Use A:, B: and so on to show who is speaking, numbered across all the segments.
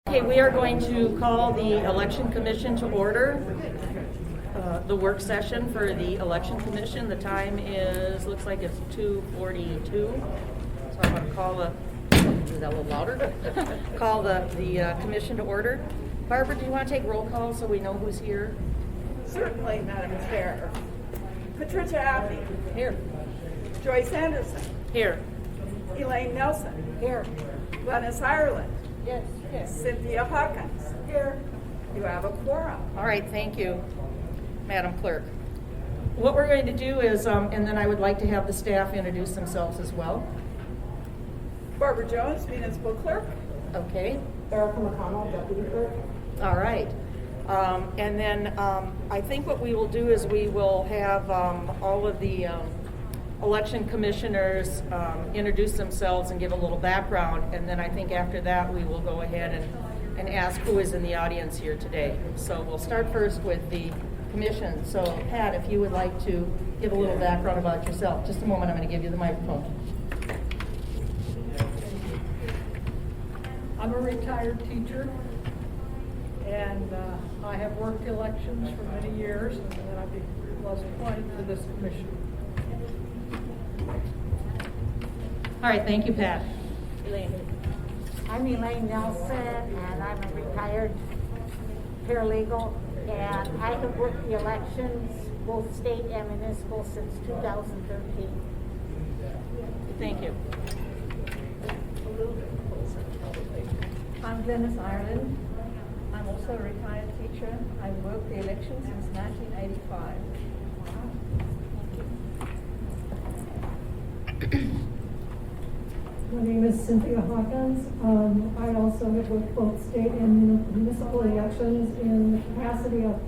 A: Okay, we are going to call the Election Commission to order. The work session for the Election Commission. The time looks like it's 2:42. So I'm going to call is that a little louder? Call the commission to order. Barbara, do you want to take roll call so we know who's here?
B: Certainly, Madam Chair. Patricia Abney.
A: Here.
B: Joyce Anderson.
A: Here.
B: Elaine Nelson.
C: Here.
B: Glennis Ireland.
C: Yes. Yes.
B: Cynthia Hawkins. Here. You have a quorum.
A: All right, thank you, Madam Clerk. What we're going to do is, and then I would like to have the staff introduce themselves as well.
B: Barbara Jones, Municipal Clerk.
A: Okay.
C: Erica McConnell, Deputy Clerk.
A: All right. And then I think what we will do is we will have all of the election commissioners introduce themselves and give a little background. And then I think after that we will go ahead and ask who is in the audience here today. So we'll start first with the commission. So Pat, if you would like to give a little background about yourself. Just a moment, I'm going to give you the microphone.
D: I'm a retired teacher, and I have worked elections for many years, and then I was appointed to this commission.
A: All right, thank you, Pat. Elaine.
C: I'm Elaine Nelson, and I'm a retired paralegal, and I have worked the elections, both state and municipal, since 2013.
A: Thank you.
E: I'm Glennis Ireland. I'm also a retired teacher. I've worked the elections since 1985.
F: My name is Cynthia Hawkins. I also have worked both state and municipal elections in the capacity of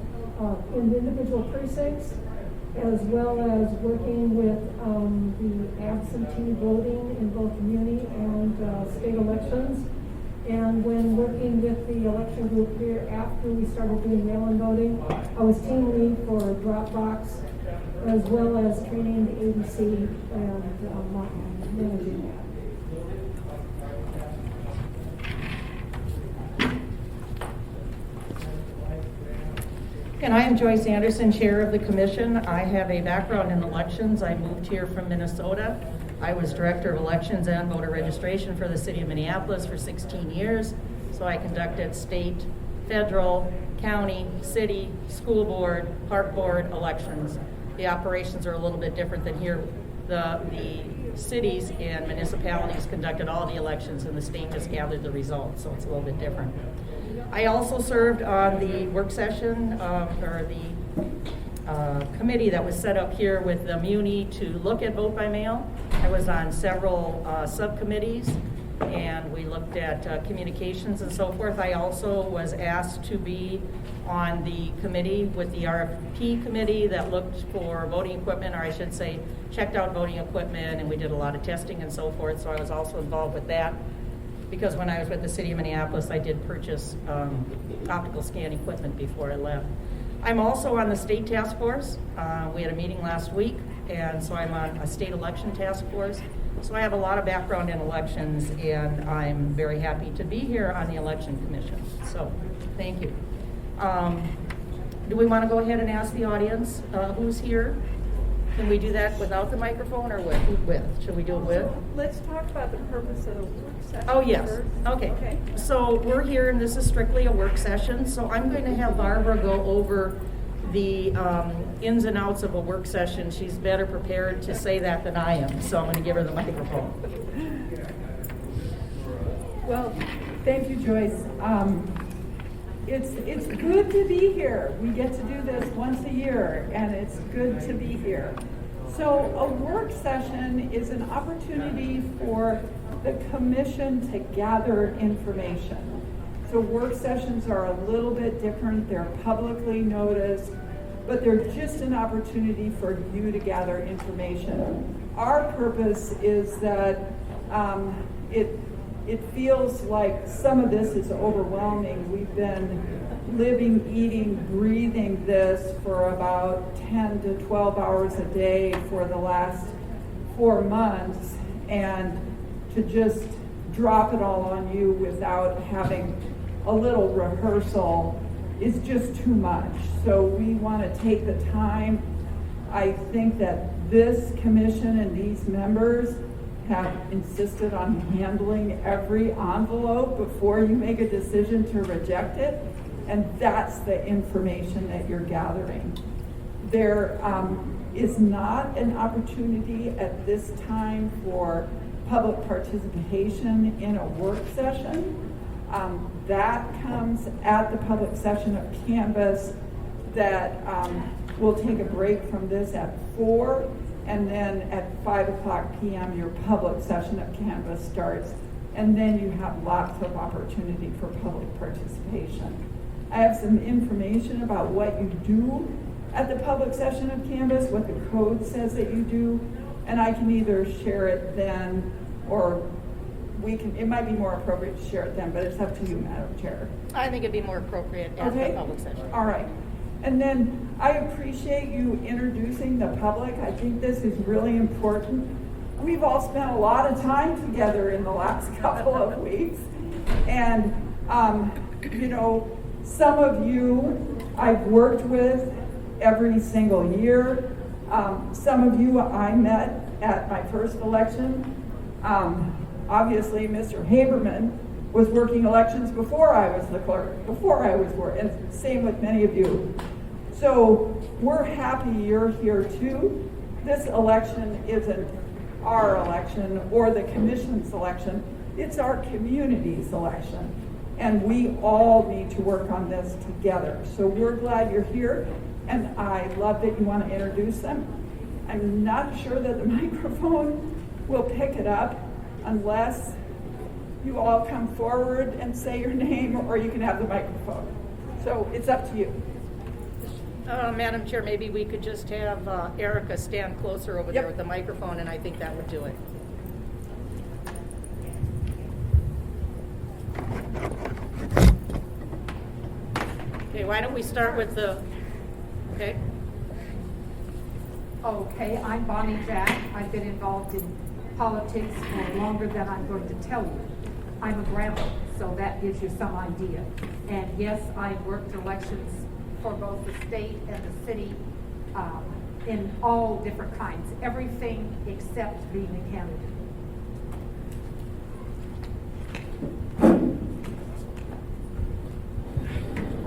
F: in individual precincts, as well as working with the absentee voting in both Muni and state elections. And when working with the election group here after we started doing mail-in voting, I was team lead for Dropbox, as well as training the ABC and managing that.
A: And I am Joyce Anderson, Chair of the Commission. I have a background in elections. I moved here from Minnesota. I was Director of Elections and Voter Registration for the City of Minneapolis for 16 years. So I conducted state, federal, county, city, school board, park board elections. The operations are a little bit different than here. The cities and municipalities conducted all the elections and the state just gathered the results, so it's a little bit different. I also served on the work session or the committee that was set up here with the Muni to look at vote by mail. I was on several subcommittees, and we looked at communications and so forth. I also was asked to be on the committee with the RFP committee that looked for voting equipment, or I should say checked out voting equipment, and we did a lot of testing and so forth, so I was also involved with that. Because when I was with the City of Minneapolis, I did purchase optical scan equipment before I left. I'm also on the state task force. We had a meeting last week, and so I'm on a state election task force. So I have a lot of background in elections, and I'm very happy to be here on the Election Commission. So, thank you. Do we want to go ahead and ask the audience who's here? Can we do that without the microphone or with? Should we do it with?
B: Let's talk about the purpose of the work session.
A: Oh, yes.
B: first.
A: Okay. So we're here, and this is strictly a work session. So I'm going to have Barbara go over the ins and outs of a work session. She's better prepared to say that than I am. So I'm going to give her the microphone.
B: Well, thank you, Joyce. It's good to be here. We get to do this once a year, and it's good to be here. So a work session is an opportunity for the commission to gather information. So work sessions are a little bit different. They're publicly noticed, but they're just an opportunity for you to gather information. Our purpose is that it feels like some of this is overwhelming. We've been living, eating, breathing this for about 10 to 12 hours a day for the last 4 months, and to just drop it all on you without having a little rehearsal is just too much. So we want to take the time. I think that this commission and these members have insisted on handling every envelope before you make a decision to reject it. And that's the information that you're gathering. There is not an opportunity at this time for public participation in a work session. That comes at the public session of Canvas that we'll take a break from this at 4, and then at 5:00 p.m. your public session of Canvas starts, and then you have lots of opportunity for public participation. I have some information about what you do at the public session of Canvas, what the code says that you do, and I can either share it then, or it might be more appropriate to share it then, but it's up to you, Madam Chair.
A: I think it'd be more appropriate at the public session.
B: All right. And then I appreciate you introducing the public. I think this is really important. We've all spent a lot of time together in the last couple of weeks. And, some of you I've worked with every single year. Some of you I met at my first election. Obviously, Mr. Haberman was working elections before I was the clerk, before I was working, and same with many of you. So we're happy you're here too. This election isn't our election or the commission's election, it's our community's election. And we all need to work on this together. So we're glad you're here, and I love that you want to introduce them. I'm not sure that the microphone will pick it up unless you all come forward and say your name, or you can have the microphone. So it's up to you.
A: Madam Chair, maybe we could just have Erica stand closer over there with the microphone, and I think that would do it. Okay, why don't we start with okay?
G: Okay, I'm Bonnie Jack. I've been involved in politics for longer than I'm going to tell you. I'm a grandma, so that gives you some idea. And yes, I've worked elections for both the state and the city in all different kinds, everything except being a candidate.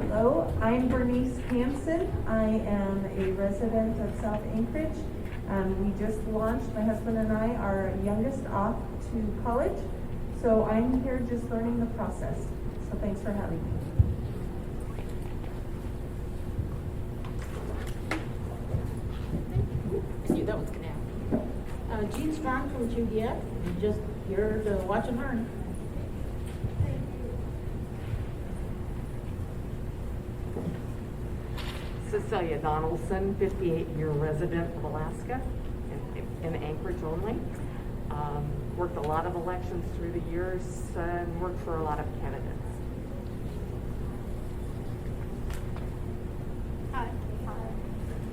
E: Hello, I'm Bernice Hansen. I am a resident of South Anchorage. We just launched, my husband and I, our youngest off to college. So I'm here just learning the process. So thanks for having me.
A: I knew that was going to happen. Jean Strong from Juliet. I'm just here to watch and learn.
H: Cecilia Donaldson, 58-year resident of Alaska, in Anchorage only. Worked a lot of elections through the years and worked for a lot of candidates.
I: Hi.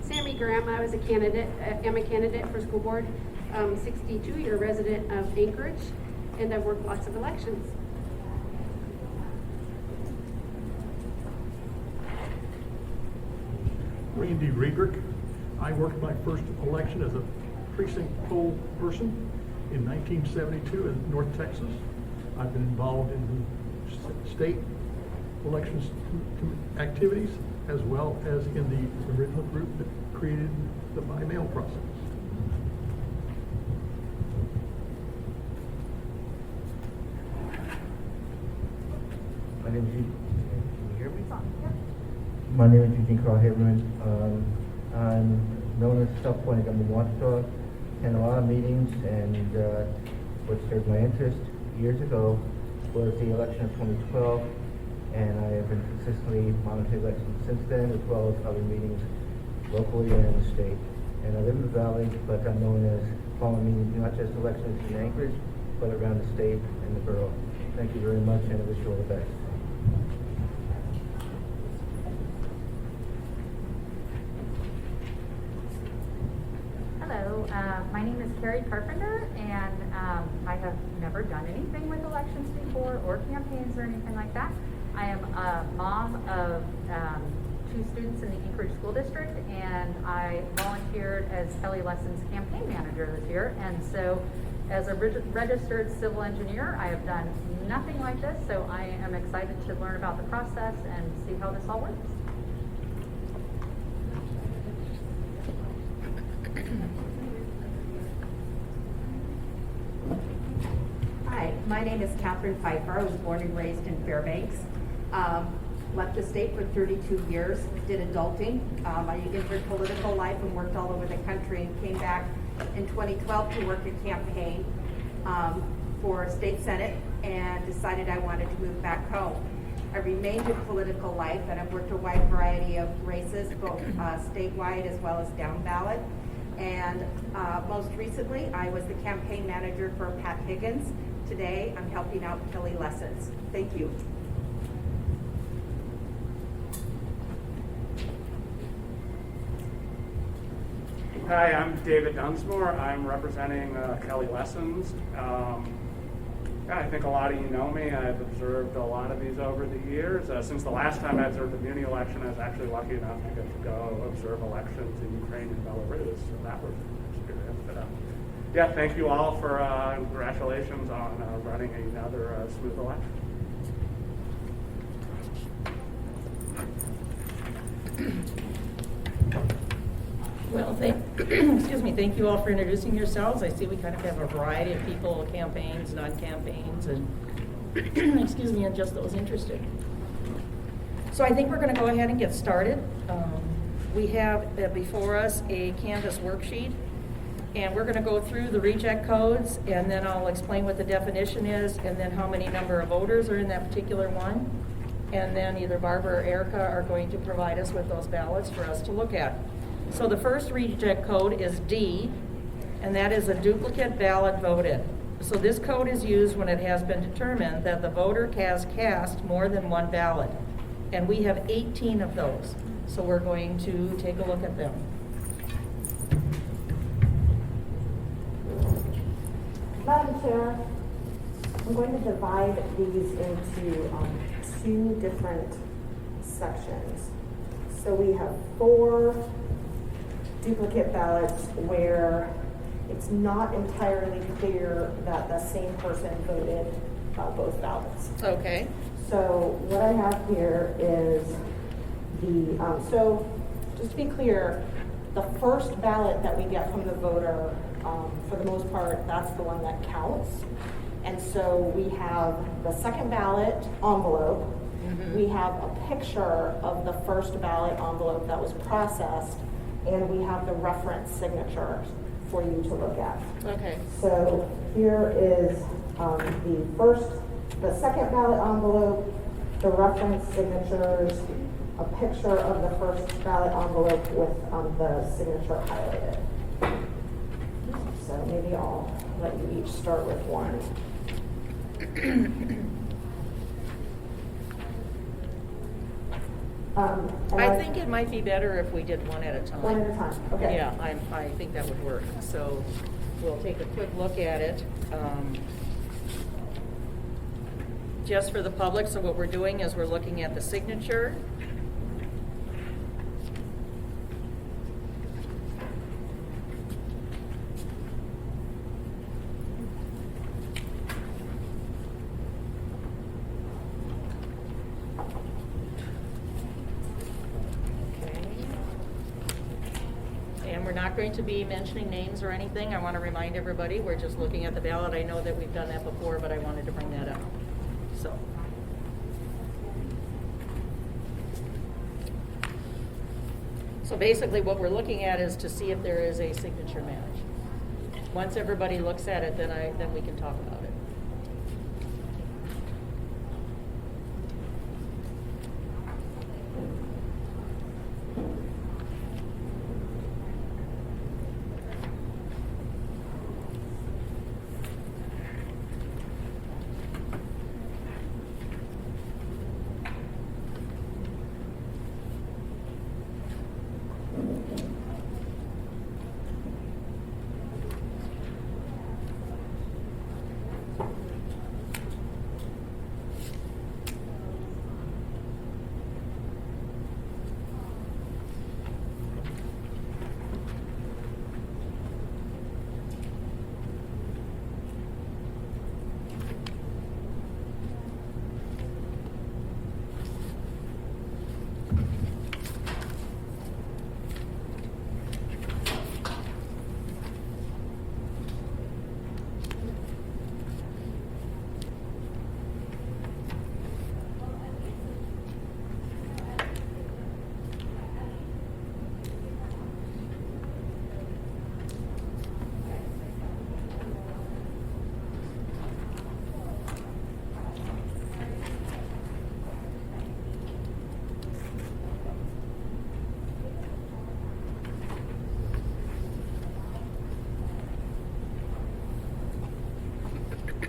I: Sammy Graham. I was a candidate. I'm a candidate for school board. 62-year resident of Anchorage, and I've worked lots of elections.
J: Randy Riedrich. I worked my first election as a precinct poll person in 1972 in North Texas. I've been involved in the state elections activities as well as in the original group that created the by-mail process.
K: My name is Eugene. Can you hear me? My name is Eugene Carl Haberman. I'm known as self-appointed government watchdog. And a lot of meetings, and what served my interest years ago was the election of 2012, and I have been consistently monitoring elections since then, as well as other meetings locally and in the state. And I live in the Valley, but I'm known as following meetings, not just elections in Anchorage, but around the state and the borough. Thank you very much, and I wish you all the best.
L: Hello, my name is Carrie Carpenter, and I have never done anything with elections before or campaigns or anything like that. I am a mom of 2 students in the Anchorage School District, and I volunteered as Kelly Lesson's campaign manager this year. And so as a registered civil engineer, I have done nothing like this, so I am excited to learn about the process and see how this all works.
M: Hi, my name is Catherine Pfeiffer. I was born and raised in Fairbanks. Left the state for 32 years, did adulting. I entered political life and worked all over the country, and came back in 2012 to work a campaign for state senate, and decided I wanted to move back home. I remained in political life, and I've worked a wide variety of races, both statewide as well as down ballot. And most recently, I was the campaign manager for Pat Higgins. Today, I'm helping out Kelly Lessons. Thank you.
N: Hi, I'm David Dunsmore. I'm representing Kelly Lessons. I think a lot of you know me. I've observed a lot of these over the years. Since the last time I observed the Muni election, I was actually lucky enough to get to go observe elections in Ukraine and Belarus, so that was an experience. But, yeah, thank you all for congratulations on running another smooth election.
A: Well, thank you all for introducing yourselves. I see we kind of have a variety of people, campaigns, non-campaigns, and excuse me, and just those interested. So I think we're going to go ahead and get started. We have before us a Canvas worksheet, and we're going to go through the reject codes, and then I'll explain what the definition is, and then how many number of voters are in that particular one. And then either Barbara or Erica are going to provide us with those ballots for us to look at. So the first reject code is D, and that is a duplicate ballot voted. So this code is used when it has been determined that the voter has cast more than one ballot. And we have 18 of those. So we're going to take a look at them.
O: Madam Chair, I'm going to divide these into 2 different sections. So we have 4 duplicate ballots where it's not entirely clear that the same person voted both ballots.
A: Okay.
O: So what I have here is so just to be clear, the first ballot that we get from the voter, for the most part, that's the one that counts. And so we have the second ballot envelope. Mm-hmm. We have a picture of the first ballot envelope that was processed, and we have the reference signature for you to look at.
A: Okay.
O: So here is the second ballot envelope, the reference signatures, a picture of the first ballot envelope with the signature highlighted. So maybe I'll let you each start with one.
A: I think it might be better if we did one at a time.
O: One at a time, okay.
A: Yeah, I think that would work. So we'll take a quick look at it. Just for the public, so what we're doing is we're looking at the signature. We're not going to be mentioning names or anything. I want to remind everybody, we're just looking at the ballot. I know that we've done that before, but I wanted to bring that up. So basically what we're looking at is to see if there is a signature match. Once everybody looks at it, then we can talk about it.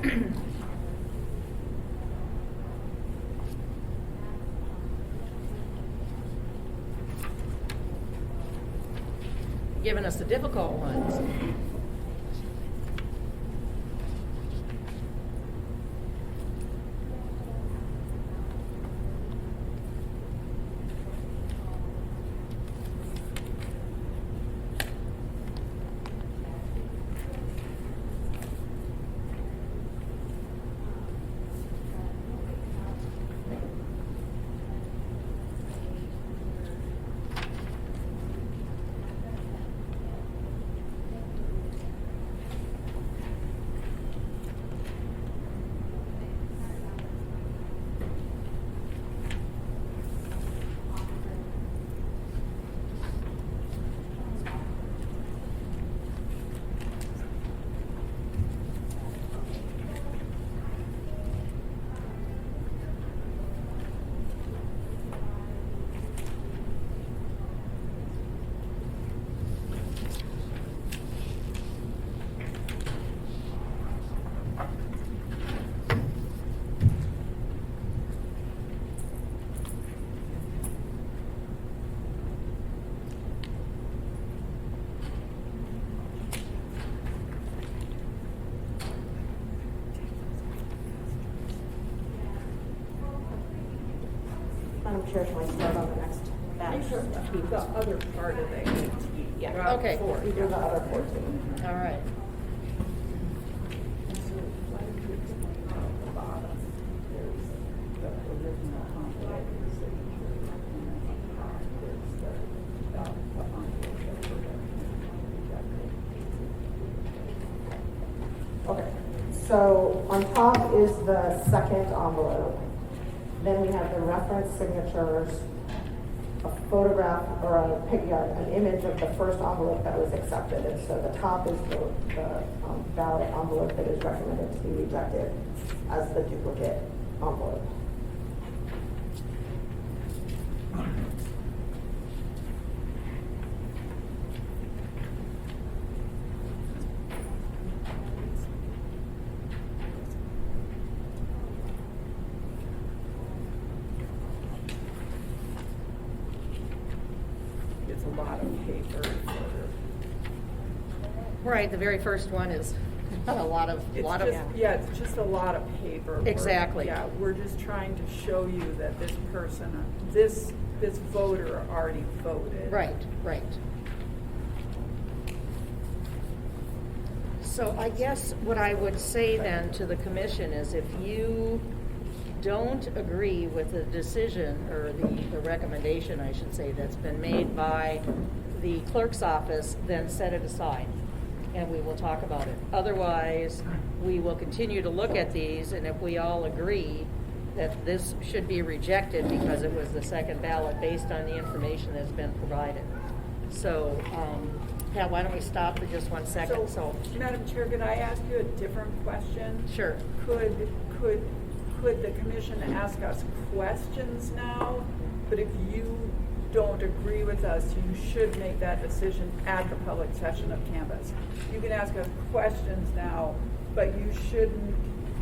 A: Giving us the difficult ones.
O: Madam Chair, shall I start on the next batch?
B: The other part of it.
O: Yeah.
A: Okay.
O: We do the other 14.
A: All right.
O: Okay, so on top is the second envelope. Then we have the reference signatures, a photograph or an image of the first envelope that was accepted. And so the top is the ballot envelope that is recommended to be rejected as the duplicate envelope.
B: It's a lot of paper.
A: Right, the very first one is a lot of.
B: It's just a lot of paper.
A: Exactly.
B: Yeah, we're just trying to show you that this person, this voter already voted.
A: Right, right. So I guess what I would say then to the commission is if you don't agree with the decision or the recommendation, I should say, that's been made by the clerk's office, then set it aside and we will talk about it. Otherwise, we will continue to look at these, and if we all agree that this should be rejected because it was the second ballot based on the information that's been provided. So, Pat, why don't we stop for just 1 second? So,
B: Madam Chair, could I ask you a different question?
A: Sure.
B: Could the commission ask us questions now? But if you don't agree with us, you should make that decision at the public session of Canvas. You can ask us questions now, but you shouldn't,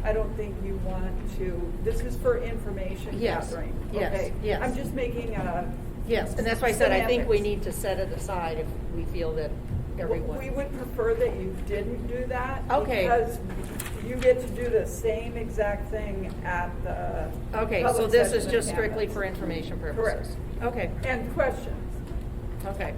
B: I don't think you want to, this is for information gathering.
A: Yes,
B: Okay?
A: yes.
B: I'm just making a.
A: Yes, and that's why I said I think we
B: semantics.
A: need to set it aside if we feel that everyone.
B: We would prefer that you didn't do that.
A: Okay.
B: Because you get to do the same exact thing at the.
A: Okay, so
B: public
A: this is
B: session of
A: just strictly
B: Canvas.
A: for information purposes?
B: Correct.
A: Okay,
B: And questions.
A: okay.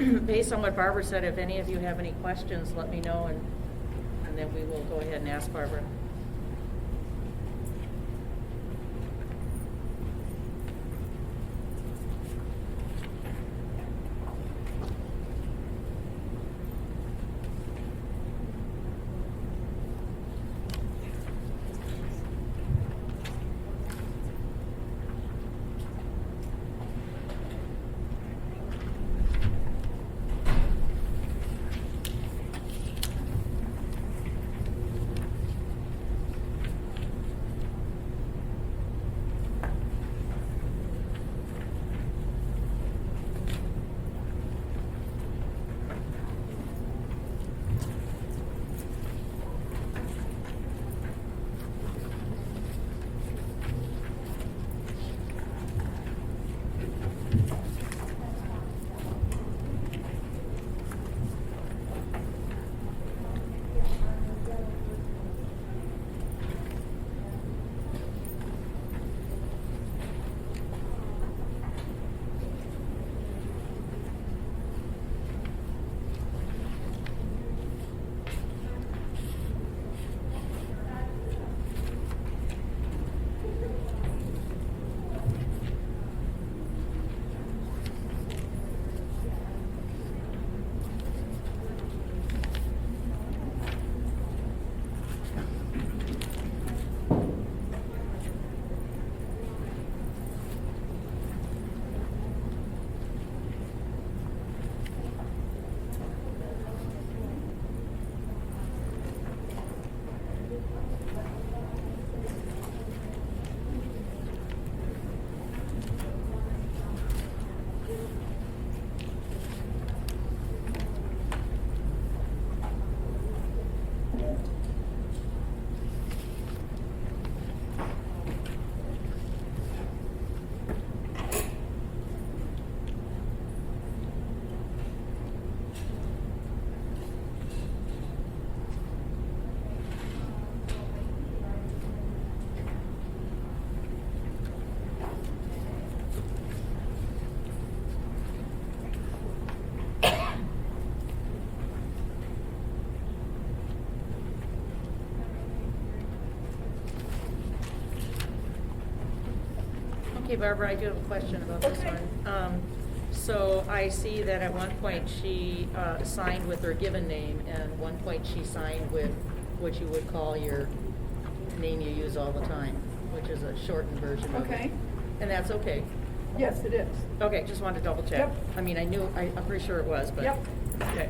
A: based on what Barbara said, if any of you have any questions, let me know, and then we will go ahead and ask Barbara. Okay, Barbara, I do have a question about this one. So I see that at one point she signed with her given name, and one point she signed with what you would call your name you use all the time, which is a shortened version of it.
B: Okay.
A: And that's okay?
B: Yes, it is.
A: Okay, just wanted to double check.
B: Yep.
A: I mean, I'm pretty sure it was, but.
B: Yep.
A: Okay.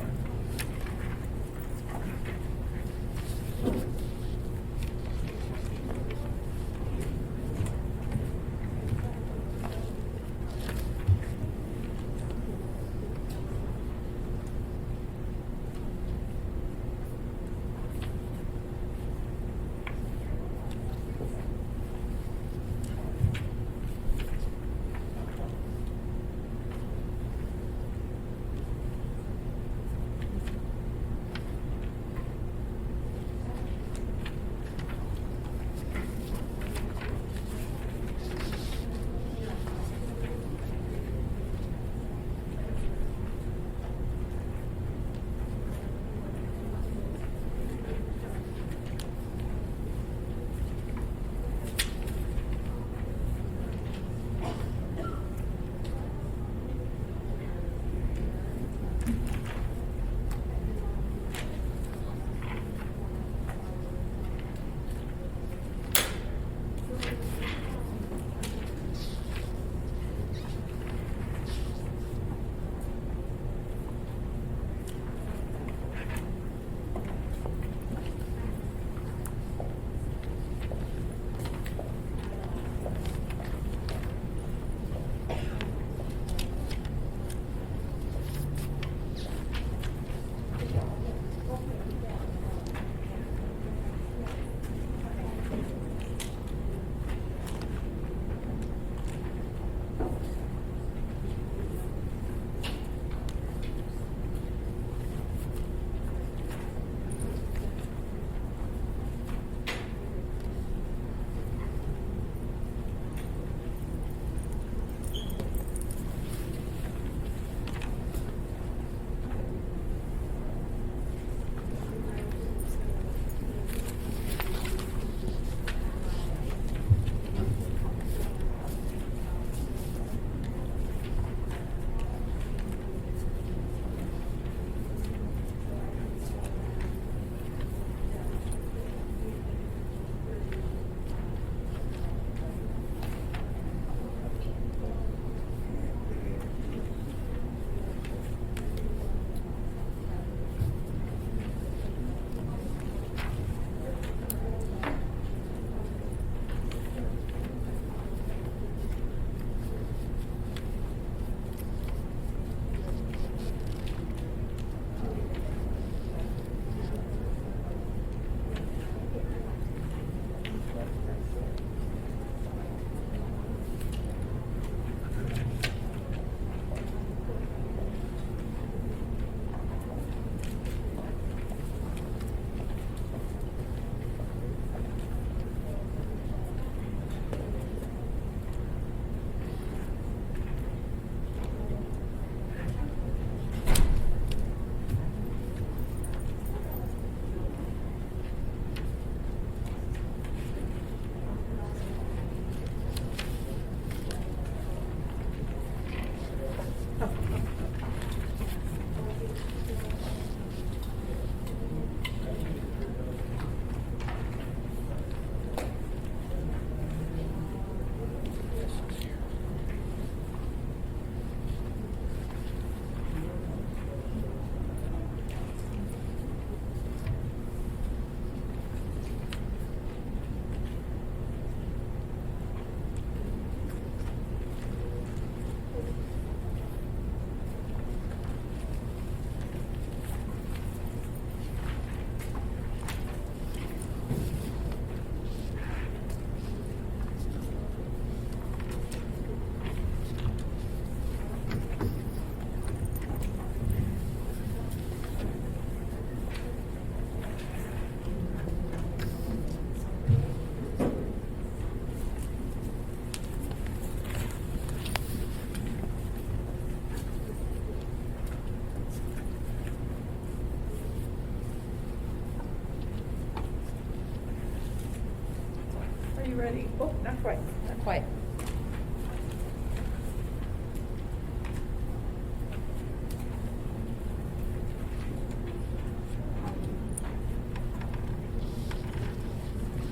B: Are you ready? Oh, not quite.
A: Not quite.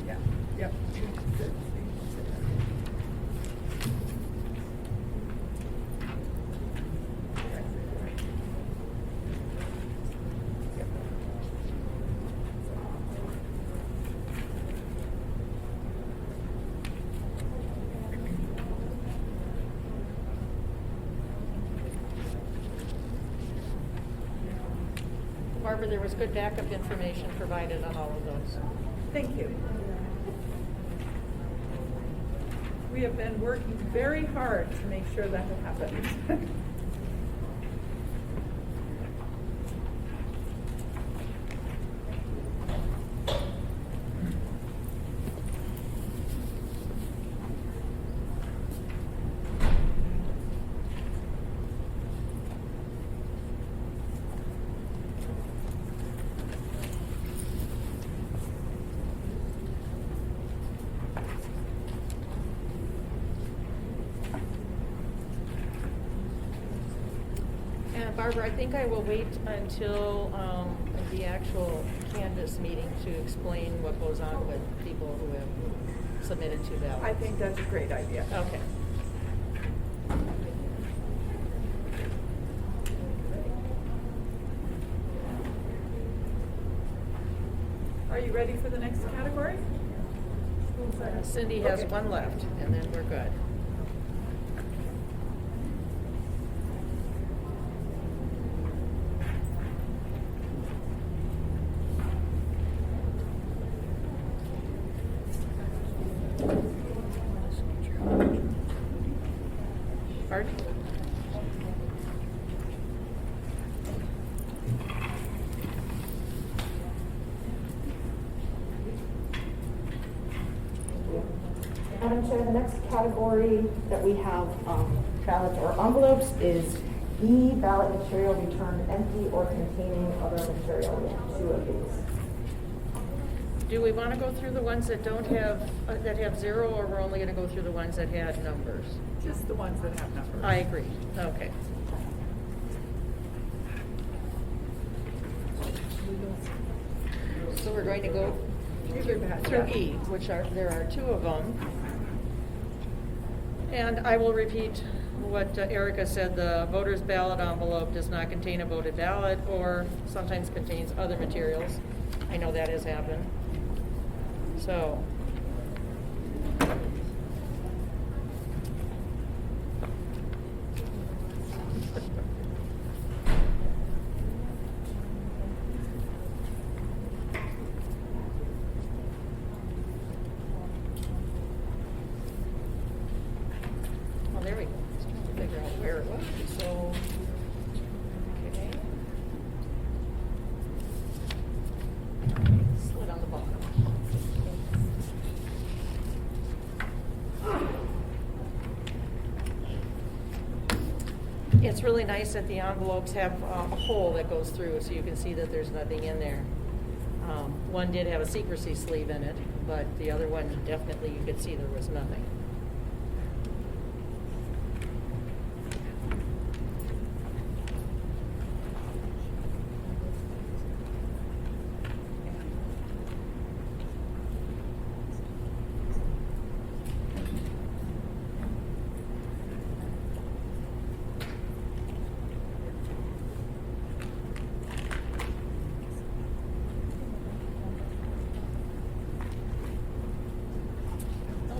B: Yeah, yep. Good.
A: Barbara, there was good backup information provided on all of those.
B: Thank you. We have been working very hard to make sure that happens.
A: Barbara, I think I will wait until the actual canvas meeting to explain what goes on with people who have submitted to ballots.
B: I think that's a great idea.
A: Okay.
B: Are you ready for the next category?
A: Cindy has
B: Okay.
A: one left, and then we're good. Pardon?
O: Madam Chair, the next category that we have ballots or envelopes is E, ballot material returned empty or containing other material. We have two of these.
A: Do we want to go through the ones that don't have, that have zero, or we're only going to go through the ones that had numbers?
B: Just the ones that have numbers.
A: I agree. Okay. So we're going to go through E, which are, there are two of them. And I will repeat what Erica said, the voter's ballot envelope does not contain a voted ballot or sometimes contains other materials. I know that has happened. So. Well, there we go. Just trying to figure out where it was. So, okay. Slid on the bottom. It's really nice that the envelopes have a hole that goes through so you can see that there's nothing in there. One did have a secrecy sleeve in it, but the other one definitely you could see there was nothing.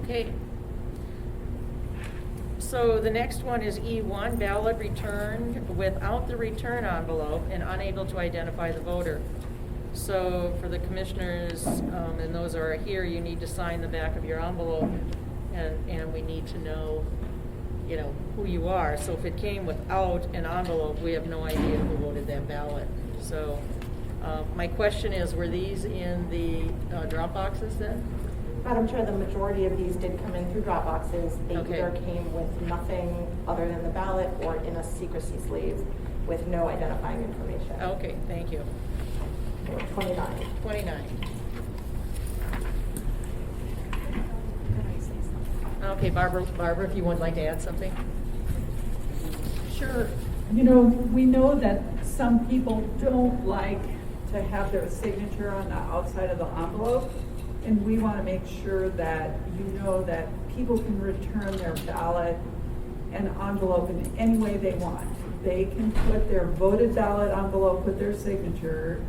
A: Okay. So the next one is E1, ballot returned without the return envelope and unable to identify the voter. So for the commissioners, and those who are here, you need to sign the back of your envelope, and we need to know, you know, who you are. So if it came without an envelope, we have no idea who voted that ballot. So my question is, were these in the drop boxes then?
O: Madam Chair, the majority of these did come in through drop boxes. They
A: Okay.
O: either came with nothing other than the ballot or in a secrecy sleeve with no identifying information.
A: Okay, thank you.
O: There were 29.
A: 29. Okay, Barbara, if you would like to add something?
B: Sure. You know, we know that some people don't like to have their signature on the outside of the envelope, and we want to make sure that you know that people can return their ballot and envelope in any way they want. They can put their voted ballot envelope with their signature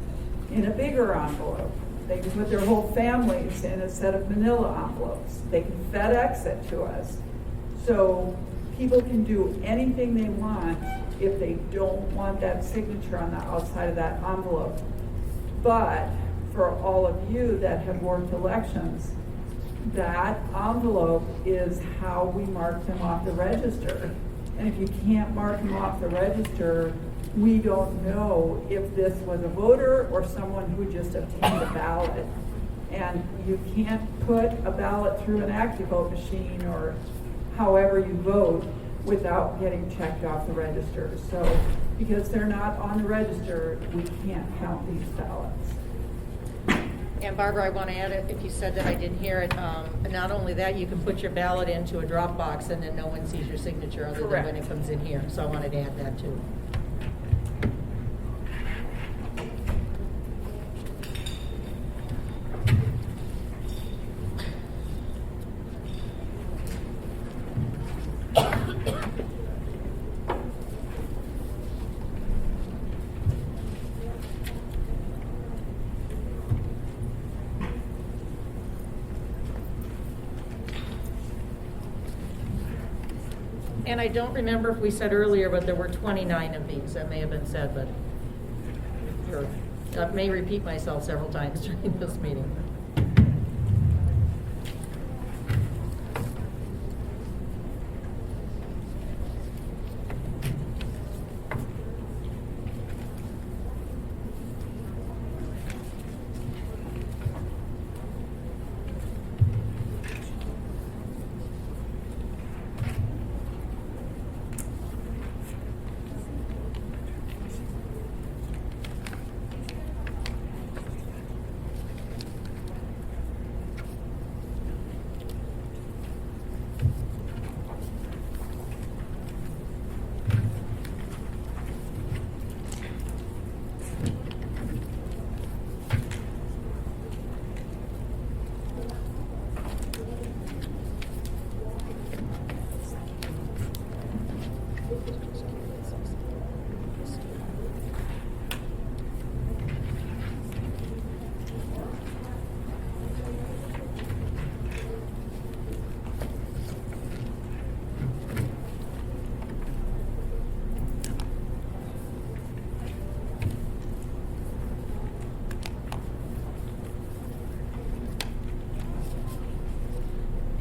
B: in a bigger envelope. They can put their whole families in a set of manila envelopes. They can FedEx it to us. So people can do anything they want if they don't want that signature on the outside of that envelope. But for all of you that have worked elections, that envelope is how we mark them off the register. And if you can't mark them off the register, we don't know if this was a voter or someone who just obtained a ballot. And you can't put a ballot through an ActiVote machine or however you vote without getting checked off the register. So because they're not on the register, we can't count these ballots.
A: And Barbara, I want to add, if you said that I didn't hear it, not only that, you can put your ballot into a drop box and then no one sees your signature other than when it comes in here. So I wanted to add that too. And I don't remember if we said earlier, but there were 29 of these. That may have been said, but I may repeat myself several times during this meeting.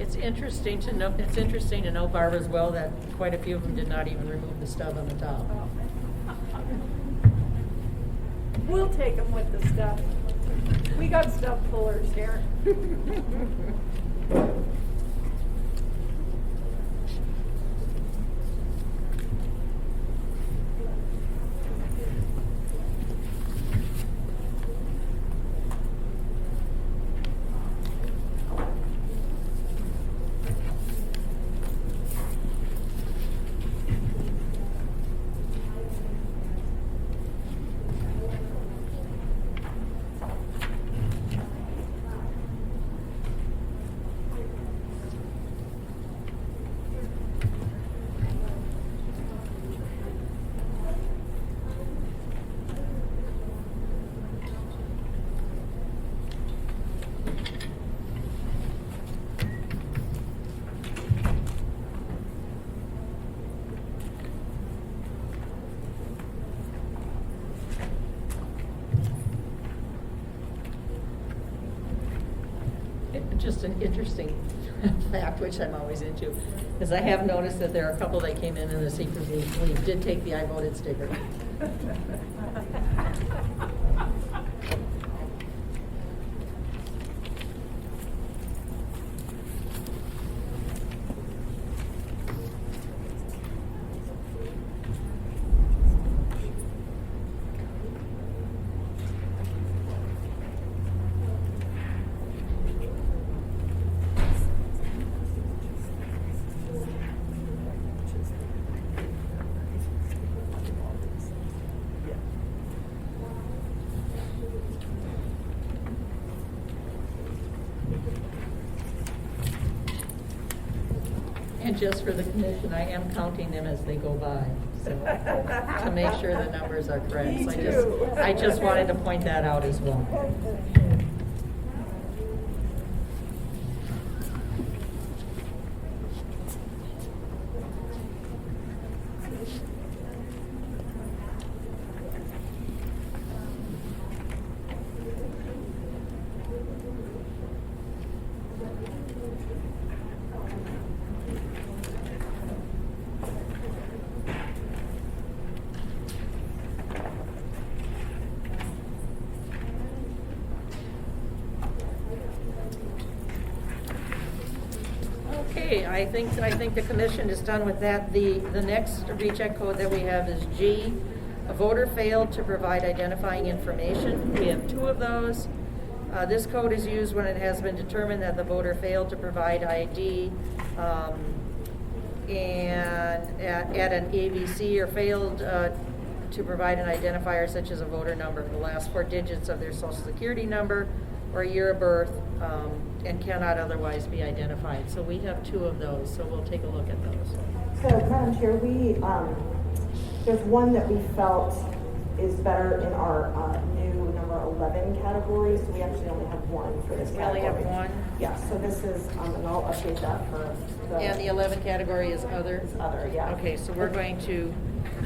A: It's interesting to know, Barbara, as well, that quite a few of them did not even remove the stub on the top.
D: We'll take them with the stuff. We got stuff pullers here.
A: Just an interesting fact, which I'm always into, is I have noticed that there are a couple that came in and the secretly did take the I voted sticker. And just for the commission, I am counting them as they go by, so to make sure the numbers are correct.
B: Me
A: So
B: too.
A: I just wanted to point that out as well. Okay, I think the commission is done with that. The next recheck code that we have is G. A voter failed to provide identifying information. We have 2 of those. This code is used when it has been determined that the voter failed to provide ID and at an ABC or failed to provide an identifier such as a voter number, the last 4 digits of their social security number or year of birth, and cannot otherwise be identified. So we have 2 of those, so we'll take a look at those.
O: So, Madam Chair, there's one that we felt is better in our new number 11 category, so we actually only have 1 for this
A: We only
O: category.
A: have 1?
O: Yeah, so this is, and I'll update that for
A: And the 11 category is other?
O: Is other, yeah.
A: Okay, so we're going to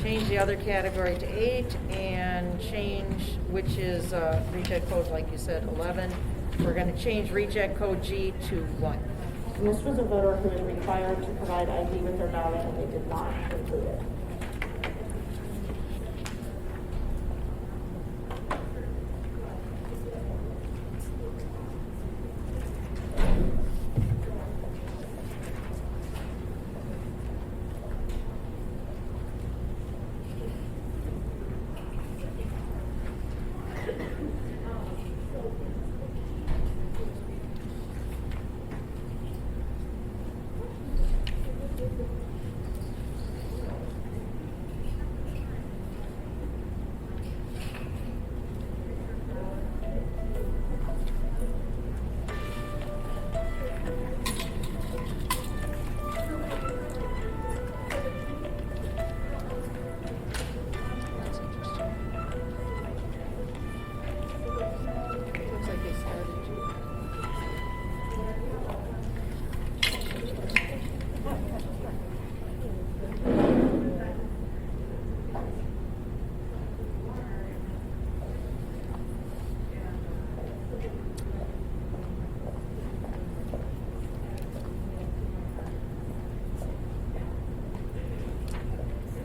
A: change the other category to 8 and change, which is reject code, like you said, 11. We're going to change reject code G to 1.
O: And this was a voter who was required to provide ID with their ballot, and they did not include it.
A: Looks like they started to.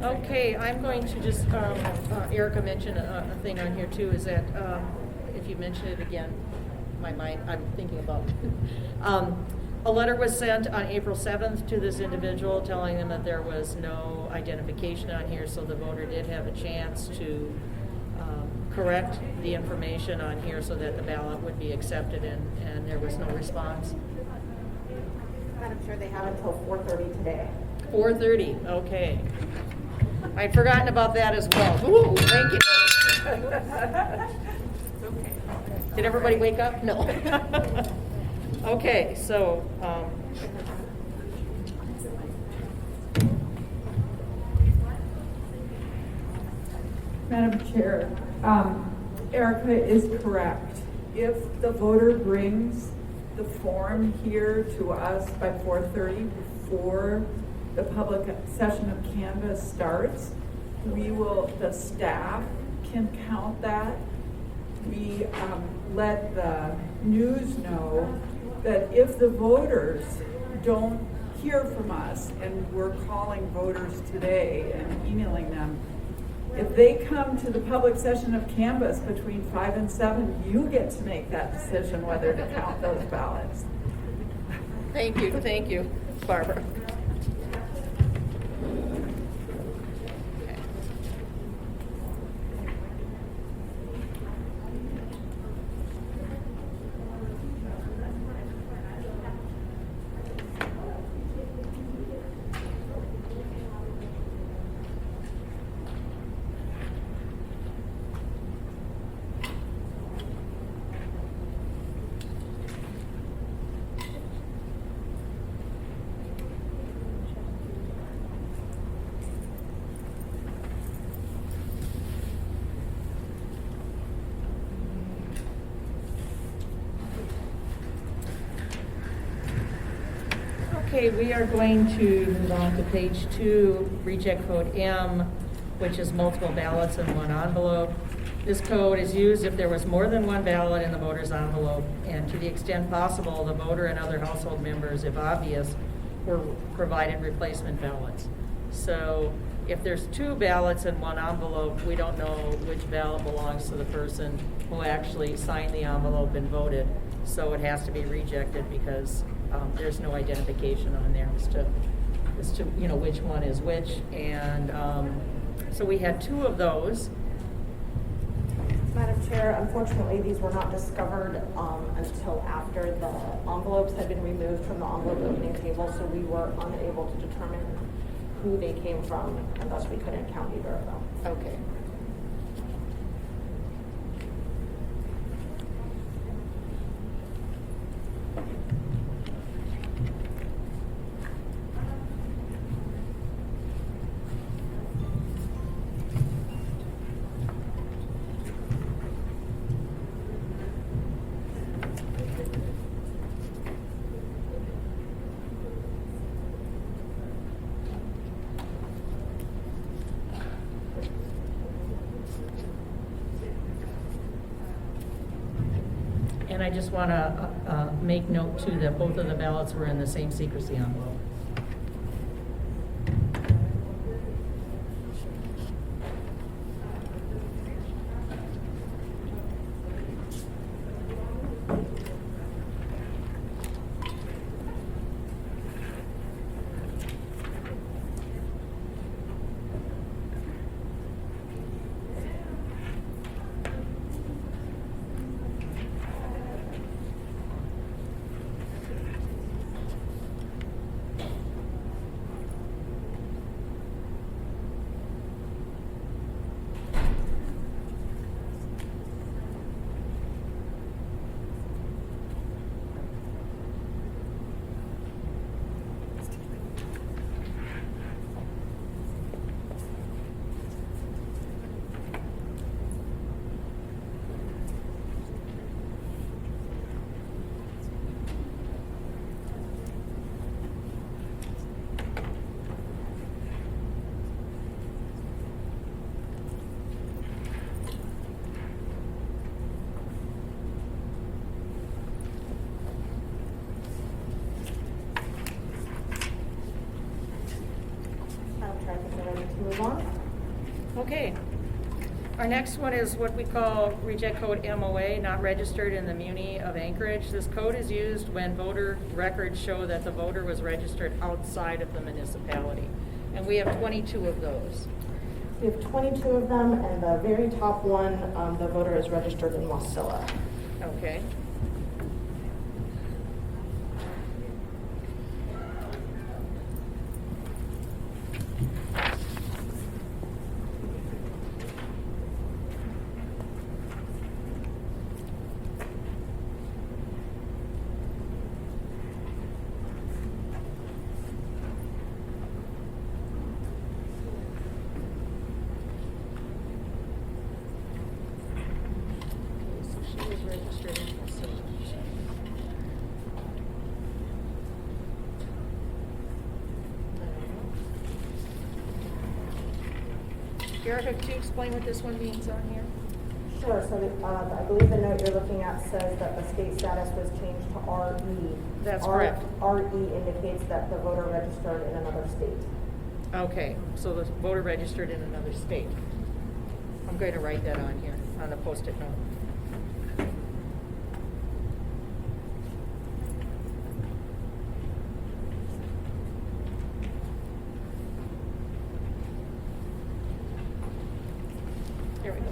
A: Okay, I'm going to just, Erica mentioned a thing on here too, is that, if you mention it again, my mind, I'm thinking about. A letter was sent on April 7th to this individual telling them that there was no identification on here, so the voter did have a chance to correct the information on here so that the ballot would be accepted, and there was no response.
O: Madam Chair, they have until 4:30 today.
A: 4:30, okay. I'd forgotten about that as well. Ooh, thank you. Did everybody wake up? No. Okay, so,
B: Madam Chair, Erica is correct. If the voter brings the form here to us by 4:30 before the public session of canvass starts, the staff can count that. We let the news know that if the voters don't hear from us, and we're calling voters today and emailing them, if they come to the public session of canvass between 5 and 7, you get to make that decision whether to count those ballots.
A: thank you, Barbara. Okay, we are going to move on to page 2, reject code M, which is multiple ballots in one envelope. This code is used if there was more than one ballot in the voter's envelope, and to the extent possible, the voter and other household members, if obvious, were provided replacement ballots. So if there's 2 ballots in one envelope, we don't know which ballot belongs to the person who actually signed the envelope and voted. So it has to be rejected because there's no identification on there as to which one is which. And so we had 2 of those.
O: Madam Chair, unfortunately, these were not discovered until after the envelopes had been removed from the envelope opening table, so we were unable to determine who they came from, and thus we couldn't count either of them.
A: Okay. And I just want to make note too that both of the ballots were in the same secrecy envelope. Okay. Our next one is what we call reject code MOA, not registered in the Muni of Anchorage. This code is used when voter records show that the voter was registered outside of the municipality. And we have 22 of those.
O: We have 22 of them, and the very top one, the voter is registered in Wasilla.
A: Okay. Erica, could you explain what this one means on here?
O: Sure. So I believe the note you're looking at says that the state status was changed to RE.
A: That's correct.
O: RE indicates that the voter registered in another state.
A: Okay, so the voter registered in another state. I'm going to write that on here, on the Post-it note. There we go.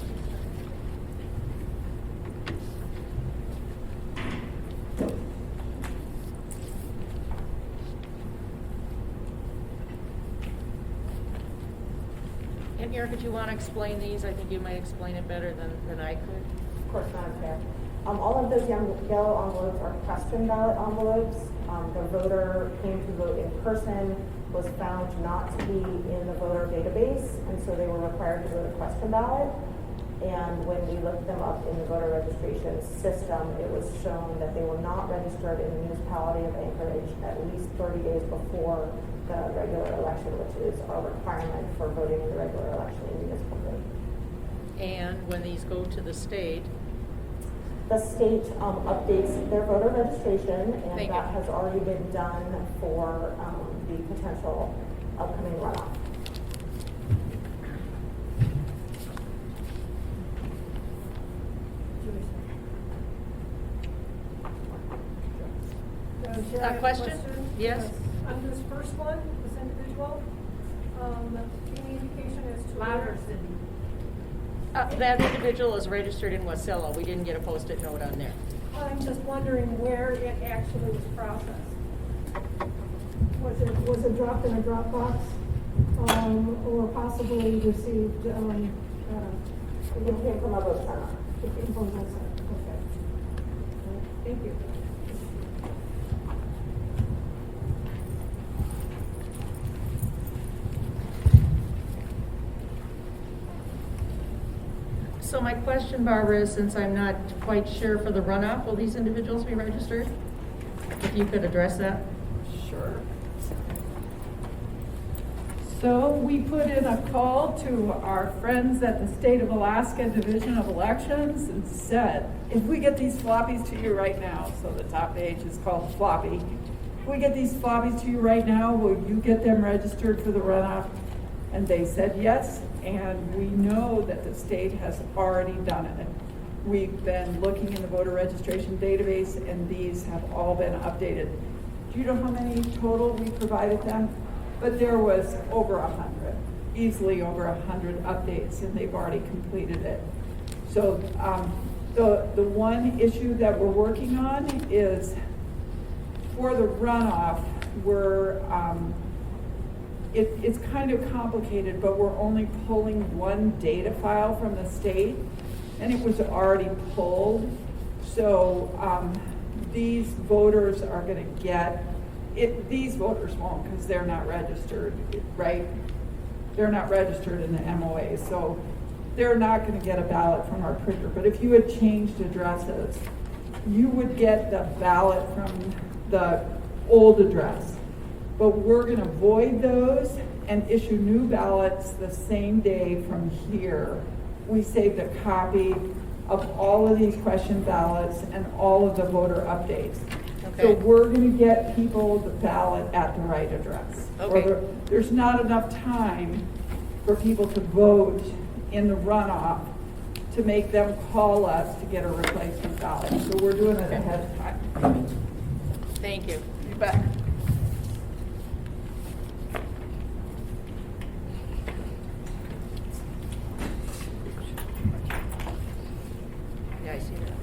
A: And Erica, do you want to explain these? I think you might explain it better than I could.
O: Of course, Madam Chair. All of those yellow envelopes are question ballot envelopes. The voter came to vote in person, was found not to be in the voter database, and so they were required to vote a question ballot. And when we looked them up in the voter registration system, it was shown that they were not registered in the municipality of Anchorage at least 30 days before the regular election, which is our requirement for voting in the regular election in municipal code.
A: And when these go to the state,
O: The state updates their voter registration, and
A: Thank
O: that
A: you.
O: has already been done for the potential upcoming runoff.
F: Should I have a
A: question? Yes.
F: On this first one, this individual, any indication as to
G: Louder, Cindy.
A: That individual is registered in Wasilla. We didn't get a post-it note on there.
F: I'm just wondering where it actually was processed. Was it dropped in a Dropbox, or possibly received,
O: It came from a vote center.
F: it came from website? Okay. Thank you.
A: So my question, Barbara, is since I'm not quite sure for the runoff, will these individuals be registered? If you could address that.
B: Sure. So we put in a call to our friends at the State of Alaska Division of Elections and said, if we get these floppies to you right now, so the top page is called floppy, if we get these floppies to you right now, will you get them registered for the runoff? And they said yes, and we know that the state has already done it. We've been looking in the voter registration database, and these have all been updated. Do you know how many total we provided them? But there was over 100, easily over 100 updates, and they've already completed it. So the one issue that we're working on is for the runoff, it's kind of complicated, but we're only pulling one data file from the state, and it was already pulled. So these voters are going to get it. These voters won't, because they're not registered, right? They're not registered in the MOA, so they're not going to get a ballot from our printer. But if you had changed addresses, you would get the ballot from the old address. But we're going to void those and issue new ballots the same day from here. We saved a copy of all of these question ballots and all of the voter updates.
A: Okay.
B: So we're going to get people the ballot at the right address.
A: Okay.
B: Or there's not enough time for people to vote in the runoff to make them call us to get a replacement ballot. So we're doing it ahead of time.
A: Thank you.
B: You bet.
A: Yeah, I see that.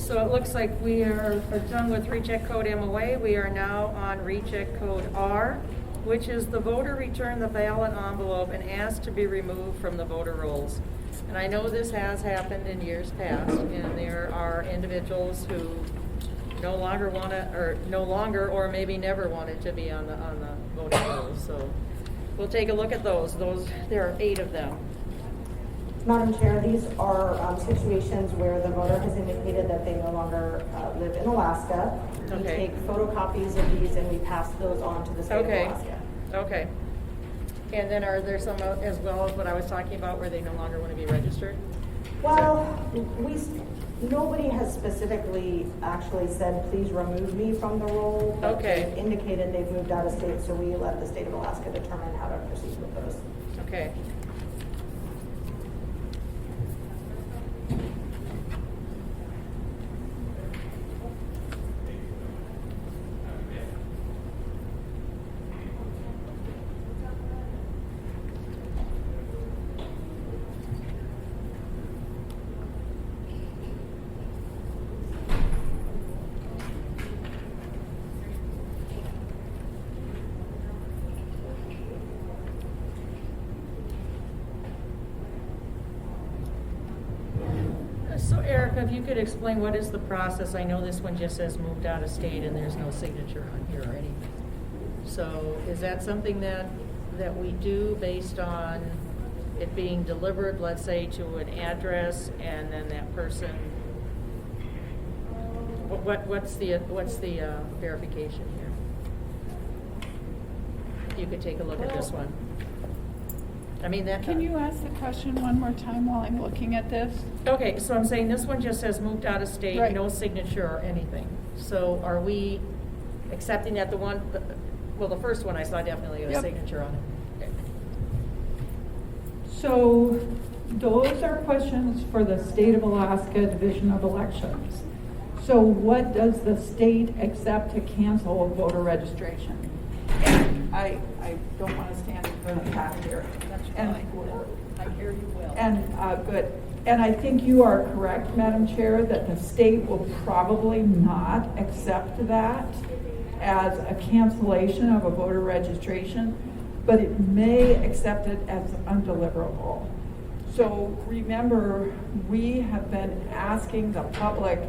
A: So it looks like we are done with recheck code MOA. We are now on recheck code R, which is the voter returned the ballot envelope and asked to be removed from the voter rolls. And I know this has happened in years past, and there are individuals who no longer want to, or maybe never wanted to be on the voting rolls. So we'll take a look at those. There are 8 of them.
O: Madam Chair, these are situations where the voter has indicated that they no longer live in Alaska. We
A: Okay.
O: take photocopies of these and we pass those on to the state
A: Okay.
O: of Alaska.
A: Okay. And then are there some as well as what I was talking about where they no longer want to be registered?
O: Well, nobody has specifically actually said, please remove me from the roll. But
A: Okay.
O: they've indicated they've moved out of state, so we let the state of Alaska determine how to proceed with those.
A: Okay. So Erica, if you could explain what is the process? I know this one just says moved out of state and there's no signature on here or anything. So is that something that we do based on it being delivered, let's say, to an address, and then that person, what's the verification here? You could take a look at this one. I mean, that.
B: Can you ask the question one more time while I'm looking at this?
A: Okay, so I'm saying this one just says moved out of state,
B: Right.
A: no signature or anything. So are we accepting that the first one I saw definitely had a
B: Yep.
A: signature on it. Okay.
B: So those are questions for the State of Alaska Division of Elections. So what does the state accept to cancel a voter registration? And I don't want to stand in front of Pat here.
D: That's
B: And-
D: fine. I hear you well.
B: And, good. And I think you are correct, Madam Chair, that the state will probably not accept that as a cancellation of a voter registration, but it may accept it as undeliverable. So remember, we have been asking the public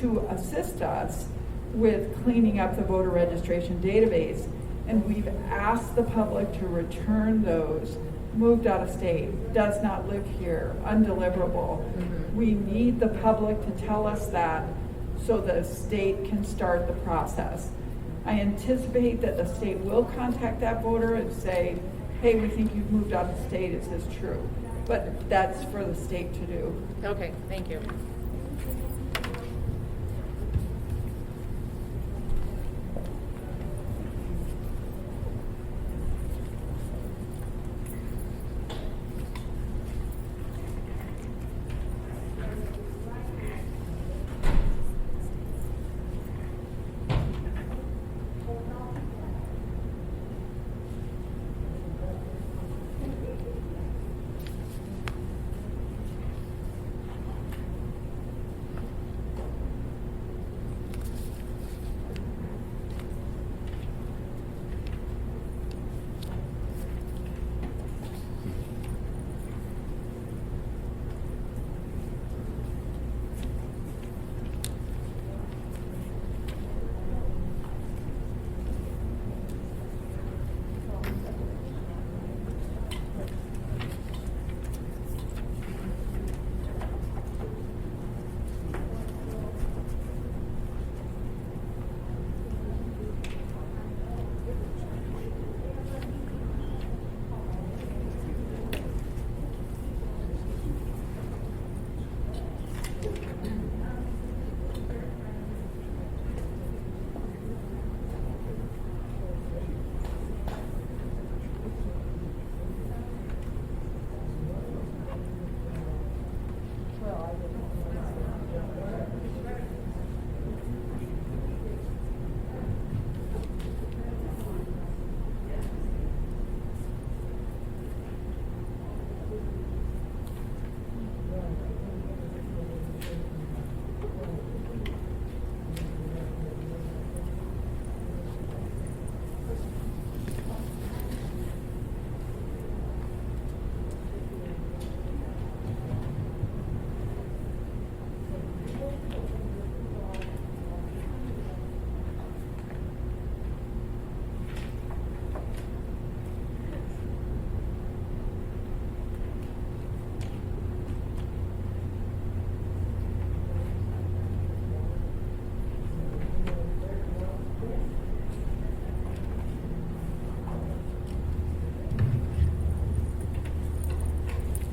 B: to assist us with cleaning up the voter registration database, and we've asked the public to return those moved out of state, does not live here, undeliverable. We need the public to tell us that so the state can start the process. I anticipate that the state will contact that voter and say, hey, we think you've moved out of state, is this true? But that's for the state to do.
A: Okay, thank you.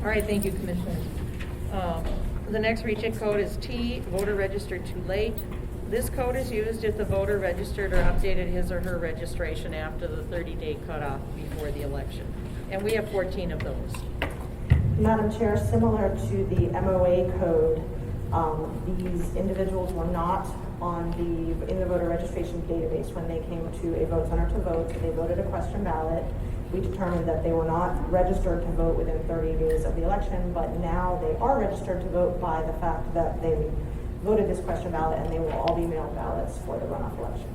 A: All right, thank you, Commissioner. The next region code is T, voter registered too late. This code is used if the voter registered or updated his or her registration after the 30-day cutoff before the election. And we have 14 of those.
O: Madam Chair, similar to the MOA code, these individuals were not in the voter registration database when they came to a vote center to vote. So they voted a question ballot. We determined that they were not registered to vote within 30 days of the election, but now they are registered to vote by the fact that they voted this question ballot, and they will all be mailed ballots for the runoff election.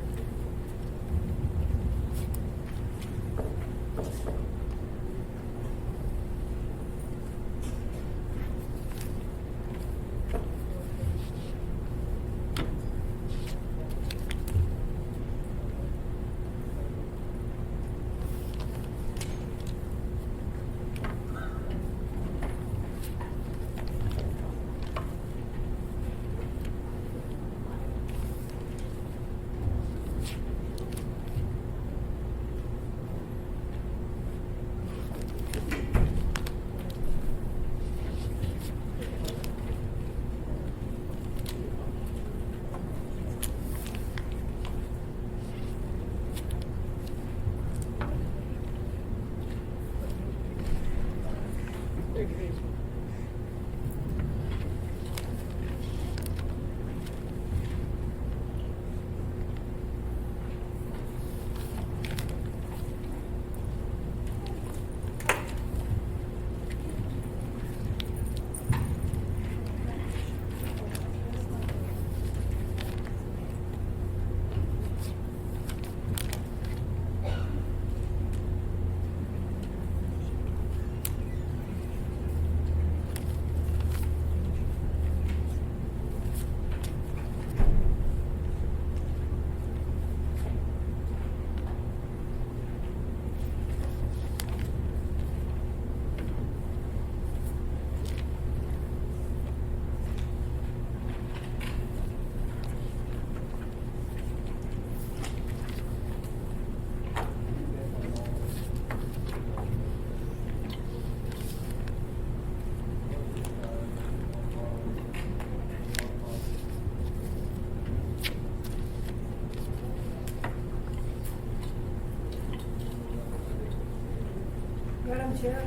F: Madam Chair?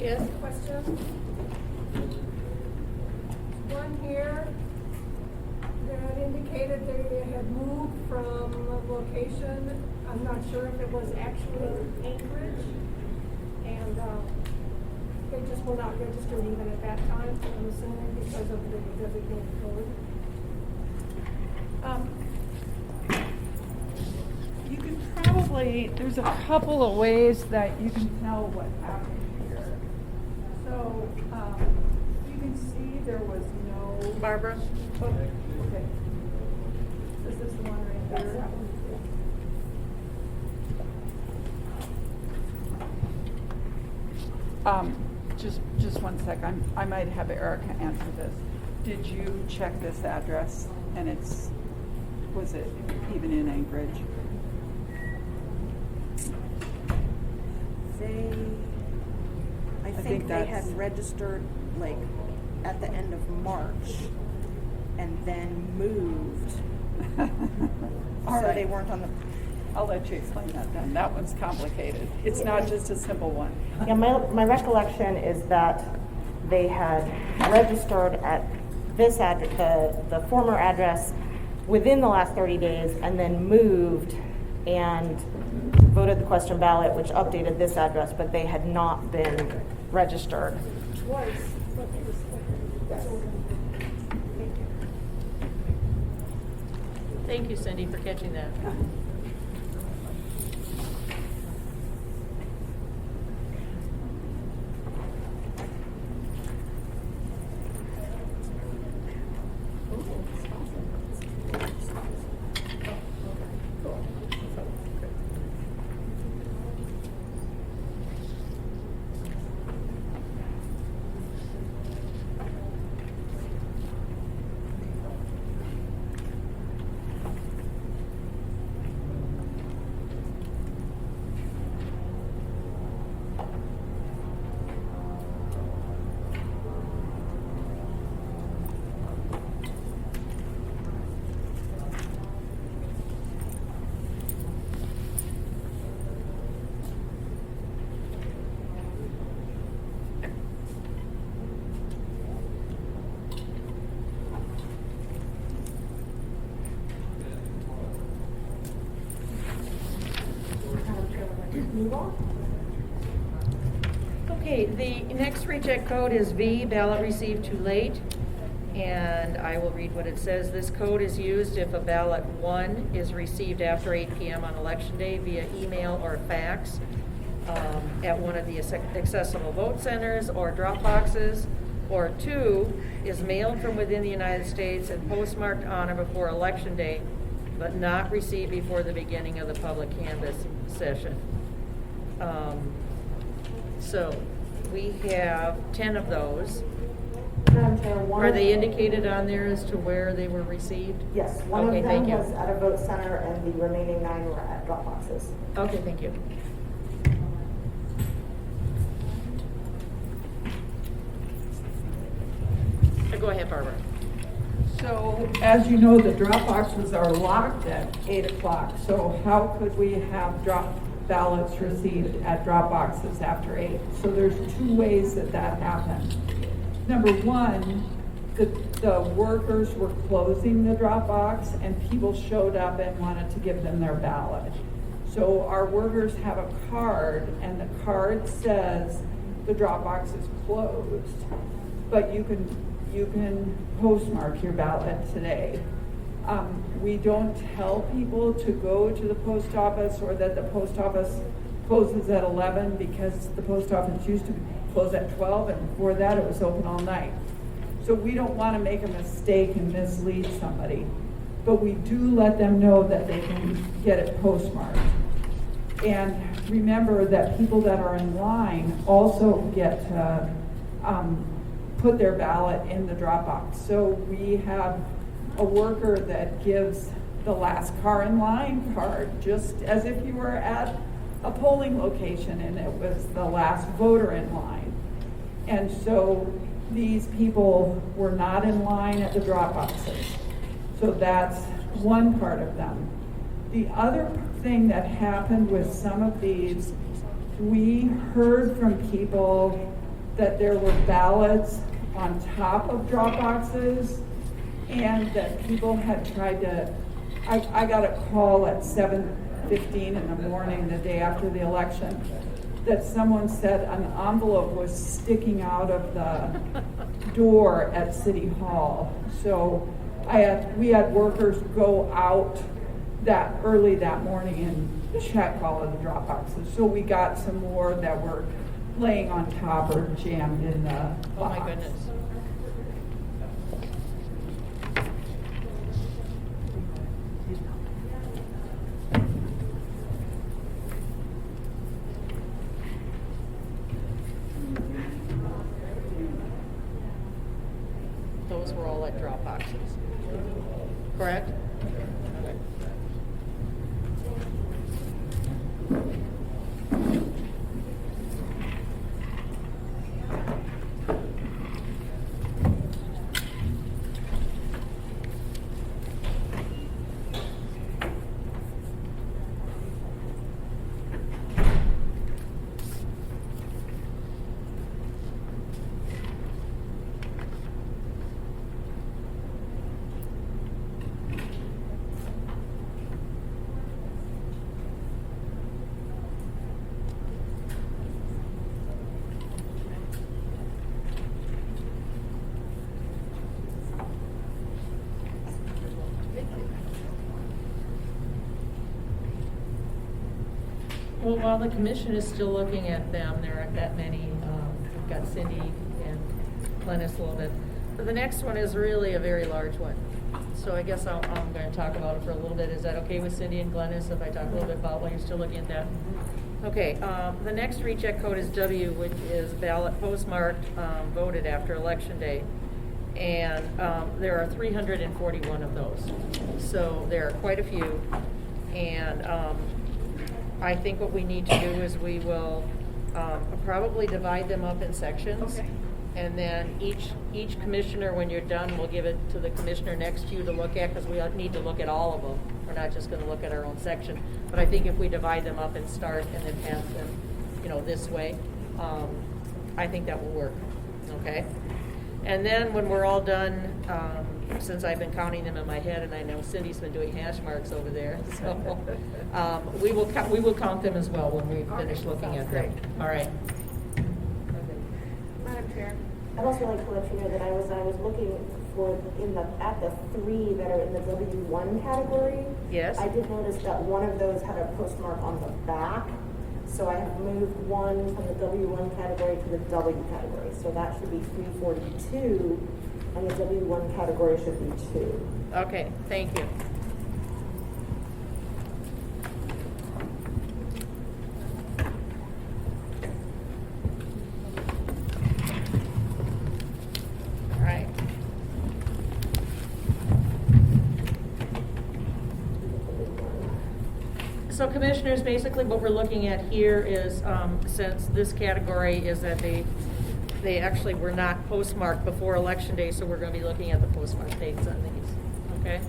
A: Yes?
F: Question? One here that indicated they had moved from location. I'm not sure if it was actually Anchorage. And they just were not registered even at that time, I'm assuming because of the designated code.
B: You can probably, there's a couple of ways that you can tell what happened here. So, you can see there was no.
A: Barbara?
B: Oh, okay. This is the one right there. That one. Just one sec. I might have Erica answer this. Did you check this address? And was it even in Anchorage?
O: I think they had registered like at the end of March and then moved.
B: All
O: So
B: right.
O: they weren't on the.
B: I'll let you explain that then. That one's complicated. It's not just a simple one.
O: Yeah, my recollection is that they had registered at this the former address within the last 30 days and then moved and voted the question ballot, which updated this address, but they had not been registered.
F: Twice, but it was.
A: Thank you, Cindy, for catching that. Okay, the next reject code is V, ballot received too late. And I will read what it says. This code is used if a ballot 1 is received after 8 p.m. on election day via email or fax at one of the accessible vote centers or drop boxes, or 2 is mailed from within the United States and postmarked on or before election day, but not received before the beginning of the public canvass session. So we have 10 of those.
O: Madam Chair, one
A: Are
O: of
A: they
O: them-
A: indicated on there as to where they were received?
O: Yes, one
A: Okay,
O: of them
A: thank you.
O: was at a vote center and the remaining 9 were at drop boxes.
A: Okay, thank you. Go ahead, Barbara.
B: So, as you know, the drop boxes are locked at 8 o'clock, so how could we have drop ballots received at drop boxes after 8? So there's 2 ways that happened. Number 1, the workers were closing the drop box and people showed up and wanted to give them their ballot. So our workers have a card and the card says the drop box is closed, but you can postmark your ballot today. We don't tell people to go to the post office or that the post office closes at 11 because the post office used to close at 12 and before that it was open all night. So we don't want to make a mistake and mislead somebody, but we do let them know that they can get it postmarked. And remember that people that are in line also get to put their ballot in the drop box. So we have a worker that gives the last car in line card, just as if you were at a polling location and it was the last voter in line. And so these people were not in line at the drop boxes. So that's one part of them. The other thing that happened with some of these, we heard from people that there were ballots on top of drop boxes and that people had tried to, I got a call at 7:15 in the morning the day after the election that someone said an envelope was sticking out of the door at City Hall. So we had workers go out that early that morning and check all of the drop boxes. So we got some more that were laying on top or jammed in the box.
A: Oh my goodness. Those were all at drop boxes, correct? Okay. Well, while the commission is still looking at them, there aren't that many. We've got Cindy and Glennis a little bit. But the next one is really a very large one. So I guess I'm going to talk about it for a little bit. Is that okay with Cindy and Glennis if I talk a little bit about while you're still looking at that? Okay, the next reject code is W, which is ballot postmarked, voted after election day. And there are 341 of those. So there are quite a few. And I think what we need to do is we will probably divide them up in sections.
B: Okay.
A: And then each commissioner, when you're done, will give it to the commissioner next to you to look at, because we need to look at all of them. We're not just going to look at our own section. But I think if we divide them up and start and then pass them, this way, I think that will work. Okay? And then when we're all done since I've been counting them in my head, and I know Cindy's been doing hash marks over there, so, we will count them as well when we finish looking at them. All right.
I: Madam Chair.
O: I'd also like to let you know that I was looking for at the 3 that are in the W1 category.
A: Yes.
O: I did notice that one of those had a postmark on the back, so I have moved one from the W1 category to the W category. So that should be 342, and the W1 category should be 2.
A: Okay, thank you. All right. So commissioners, basically what we're looking at here is, since this category is that they actually were not postmarked before Election Day, so we're going to be looking at the postmark dates on these, okay?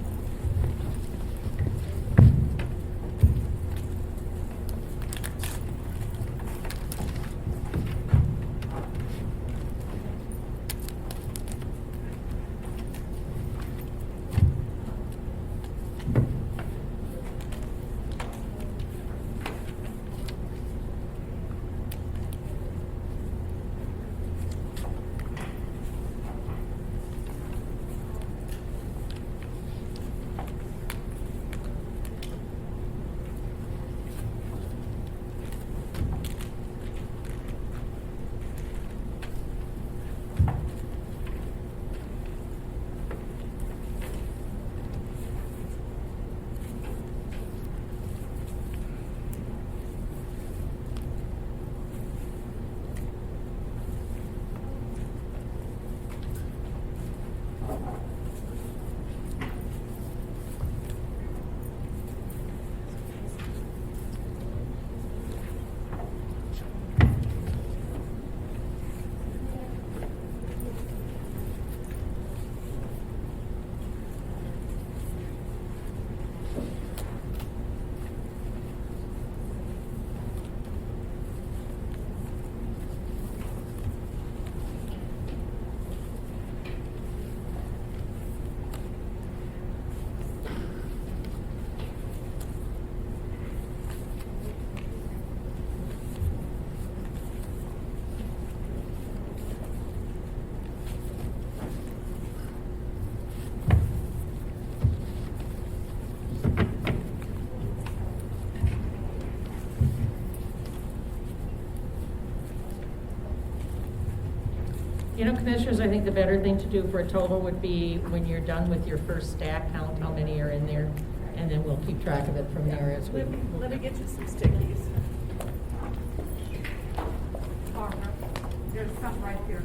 A: You know, commissioners, I think the better thing to do for a total would be when you're done with your first stack, count how many are in there, and then we'll keep track of it from there as we.
B: Let me get you some stickies.
G: There's some right there.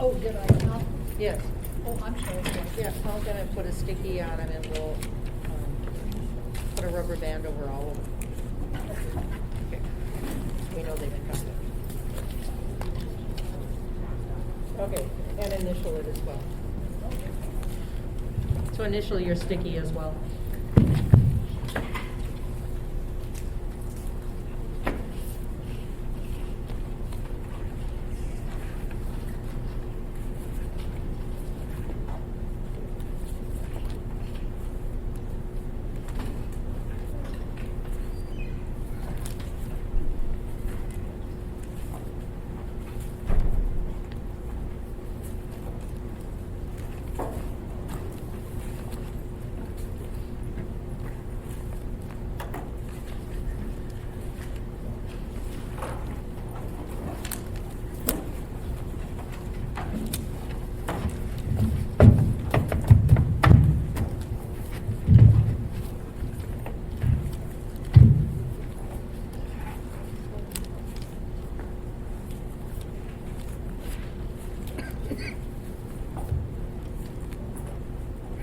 D: Oh, did I not?
A: Yes.
D: Oh, I'm sorry.
A: Yeah, I'm gonna put a sticky on them and we'll, put a rubber band over all of them. Okay. We know they've been counted. Okay, and initial it as well. So initial your sticky as well.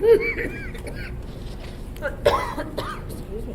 A: Excuse me.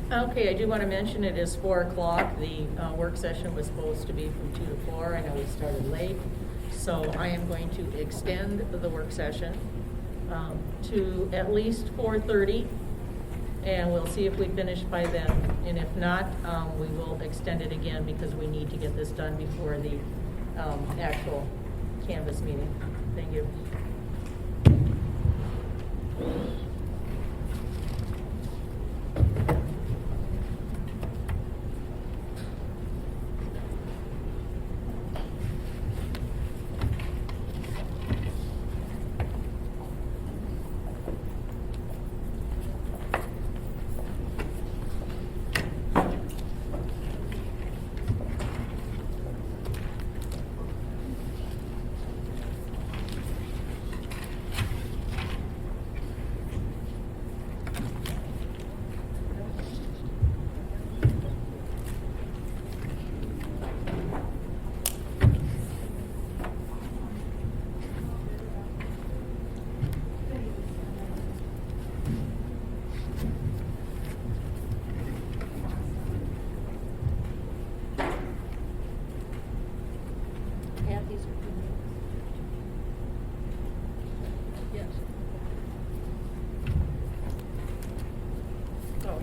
A: Okay, I do want to mention it is 4 o'clock. The work session was supposed to be from 2 to 4. I know we started late. So I am going to extend the work session to at least 4:30. And we'll see if we finish by then. And if not, we will extend it again because we need to get this done before the actual canvas meeting. Thank you.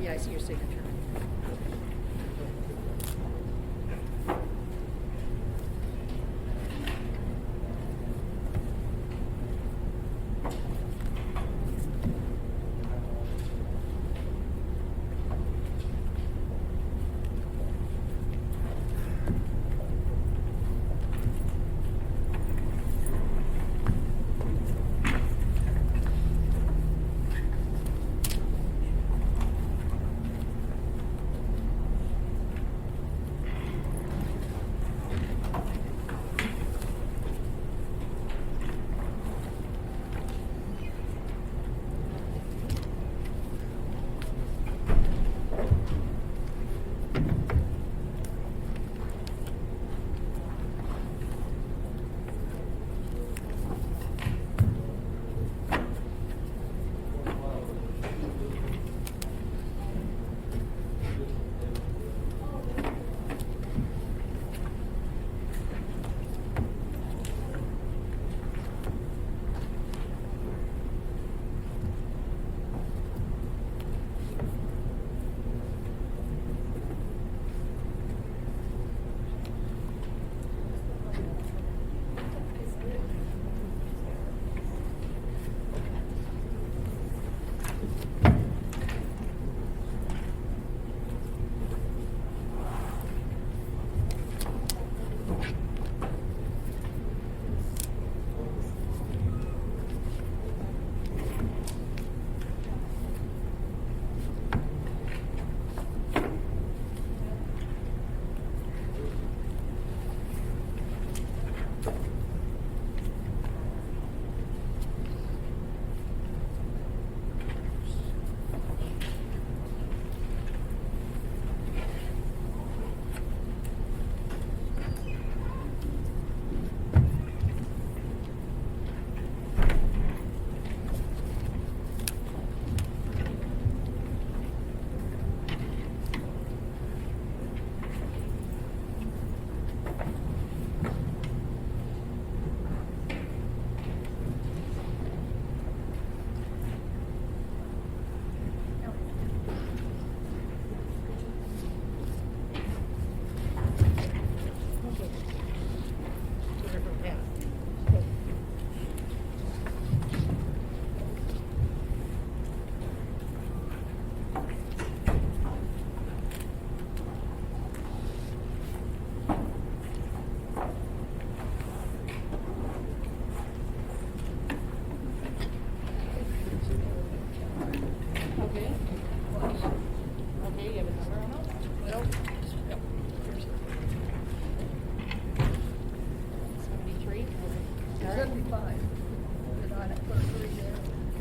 A: Yeah, I see your signature.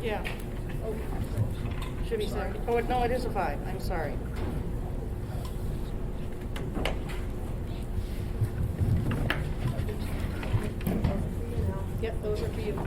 A: Yeah. Should be 70. Oh, no, it is a 5. I'm sorry. Yep, those are for you.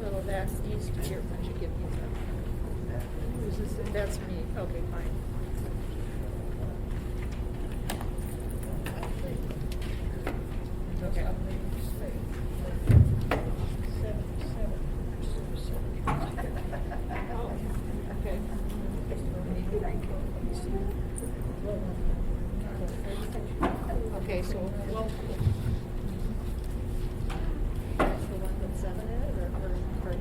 D: So that needs to here, why don't you give me that? Who's this? That's me. Okay, fine. Okay. Okay, so, well. That's the one with 7 in it, or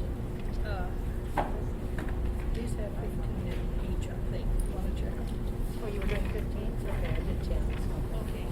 D: these have 15 in each, I think. Want to check them? Oh, you were doing 15? Okay, I did 10. Okay.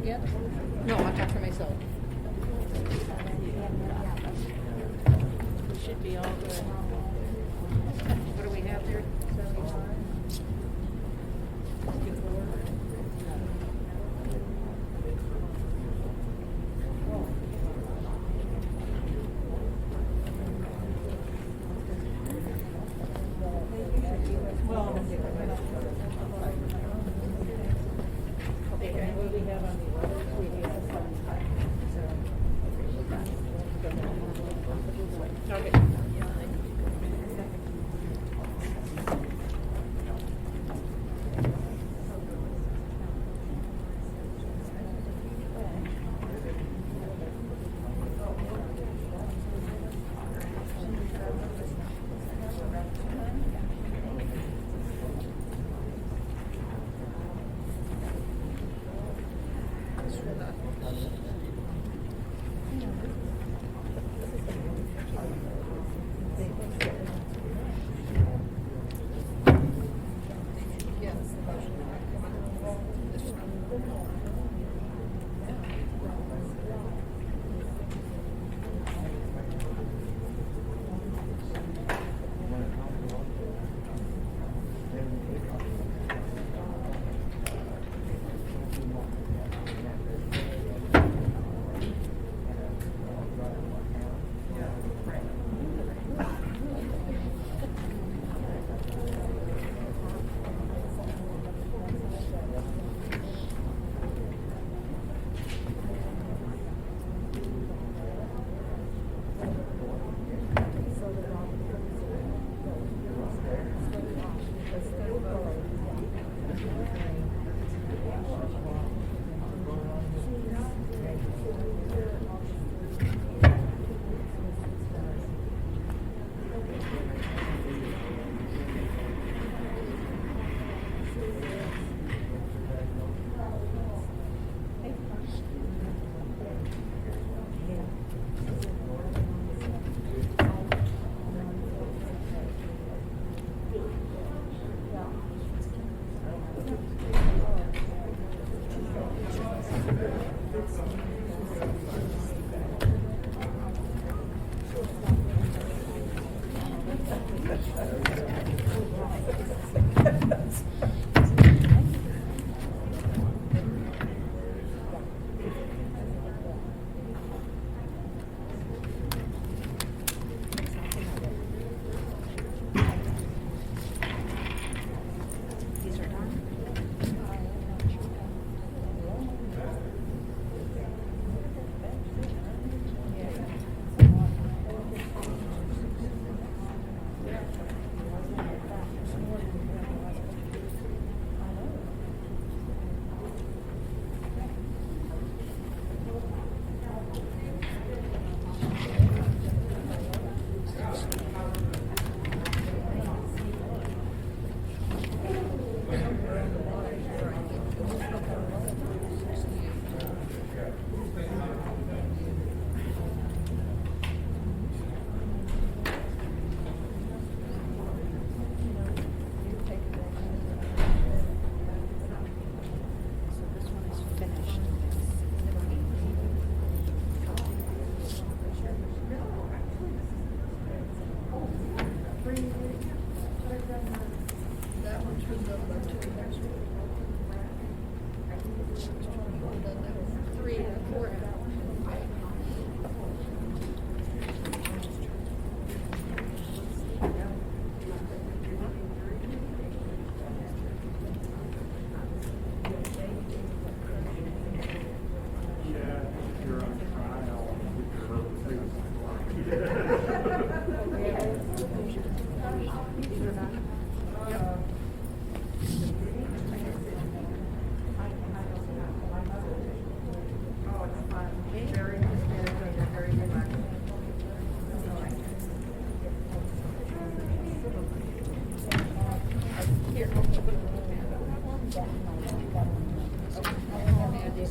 D: Yeah. No, I'll talk for myself. We should be all good. What do we have here? 75? Okay, and what do we have on the others? We have 75. Okay.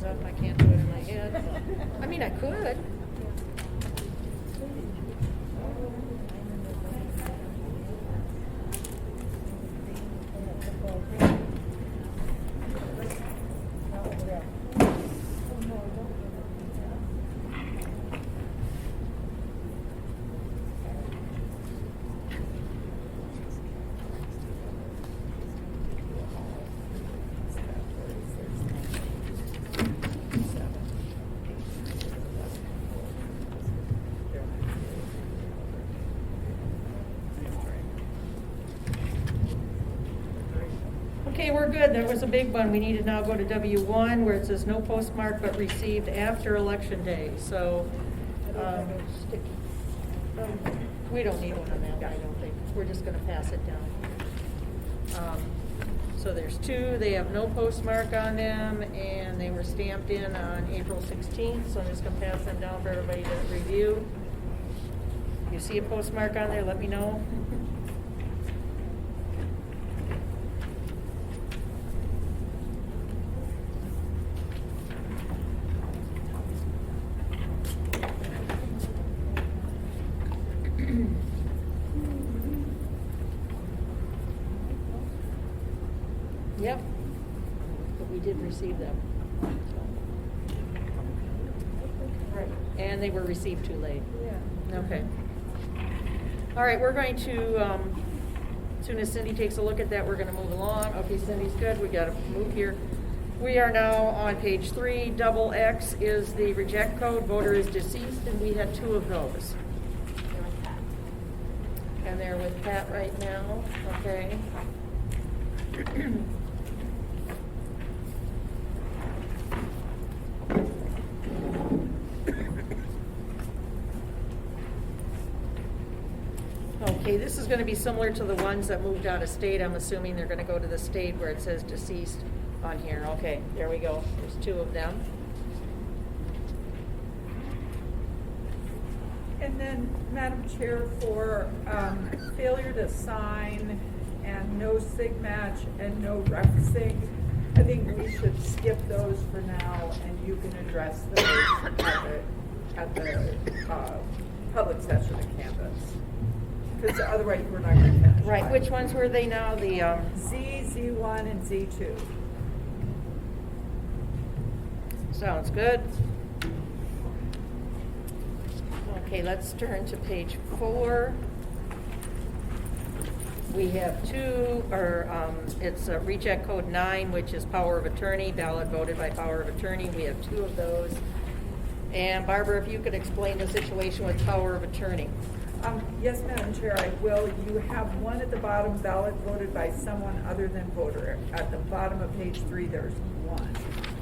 D: I can't do it in my head. I mean, I could.
A: we're good. That was a big one. We need to now go to W1 where it says no postmark but received after election day. So, we don't need one on that, I don't think. We're just gonna pass it down. So there's two, they have no postmark on them, and they were stamped in on April 16th, so I'm just gonna pass them down for everybody to review. If you see a postmark on there, let me know. Yep, but we did receive them. Right. And they were received too late. Yeah. Okay. All right, we're going to, as soon as Cindy takes a look at that, we're gonna move along. Okay, Cindy's good, we gotta move here. We are now on page 3, double X is the reject code, voter is deceased, and we had 2 of those. And they're with Pat right now, okay? Okay, this is gonna be similar to the ones that moved out of state. I'm assuming they're gonna go to the state where it says deceased on here. Okay, there we go. There's 2 of them.
B: And then, Madam Chair, for failure to sign and no sig match and no referencing, I think we should skip those for now, and you can address those at the public session at Canvas. Because otherwise, we're not going to finish.
A: Right, which ones were they now? The
B: Z, Z1, and Z2.
A: Sounds good. Okay, let's turn to page 4. We have 2, it's reject code 9, which is power of attorney, ballot voted by power of attorney. We have 2 of those. And Barbara, if you could explain the situation with power of attorney.
B: Yes, Madam Chair, I will. You have one at the bottom, ballot voted by someone other than voter. At the bottom of page 3, there's 1.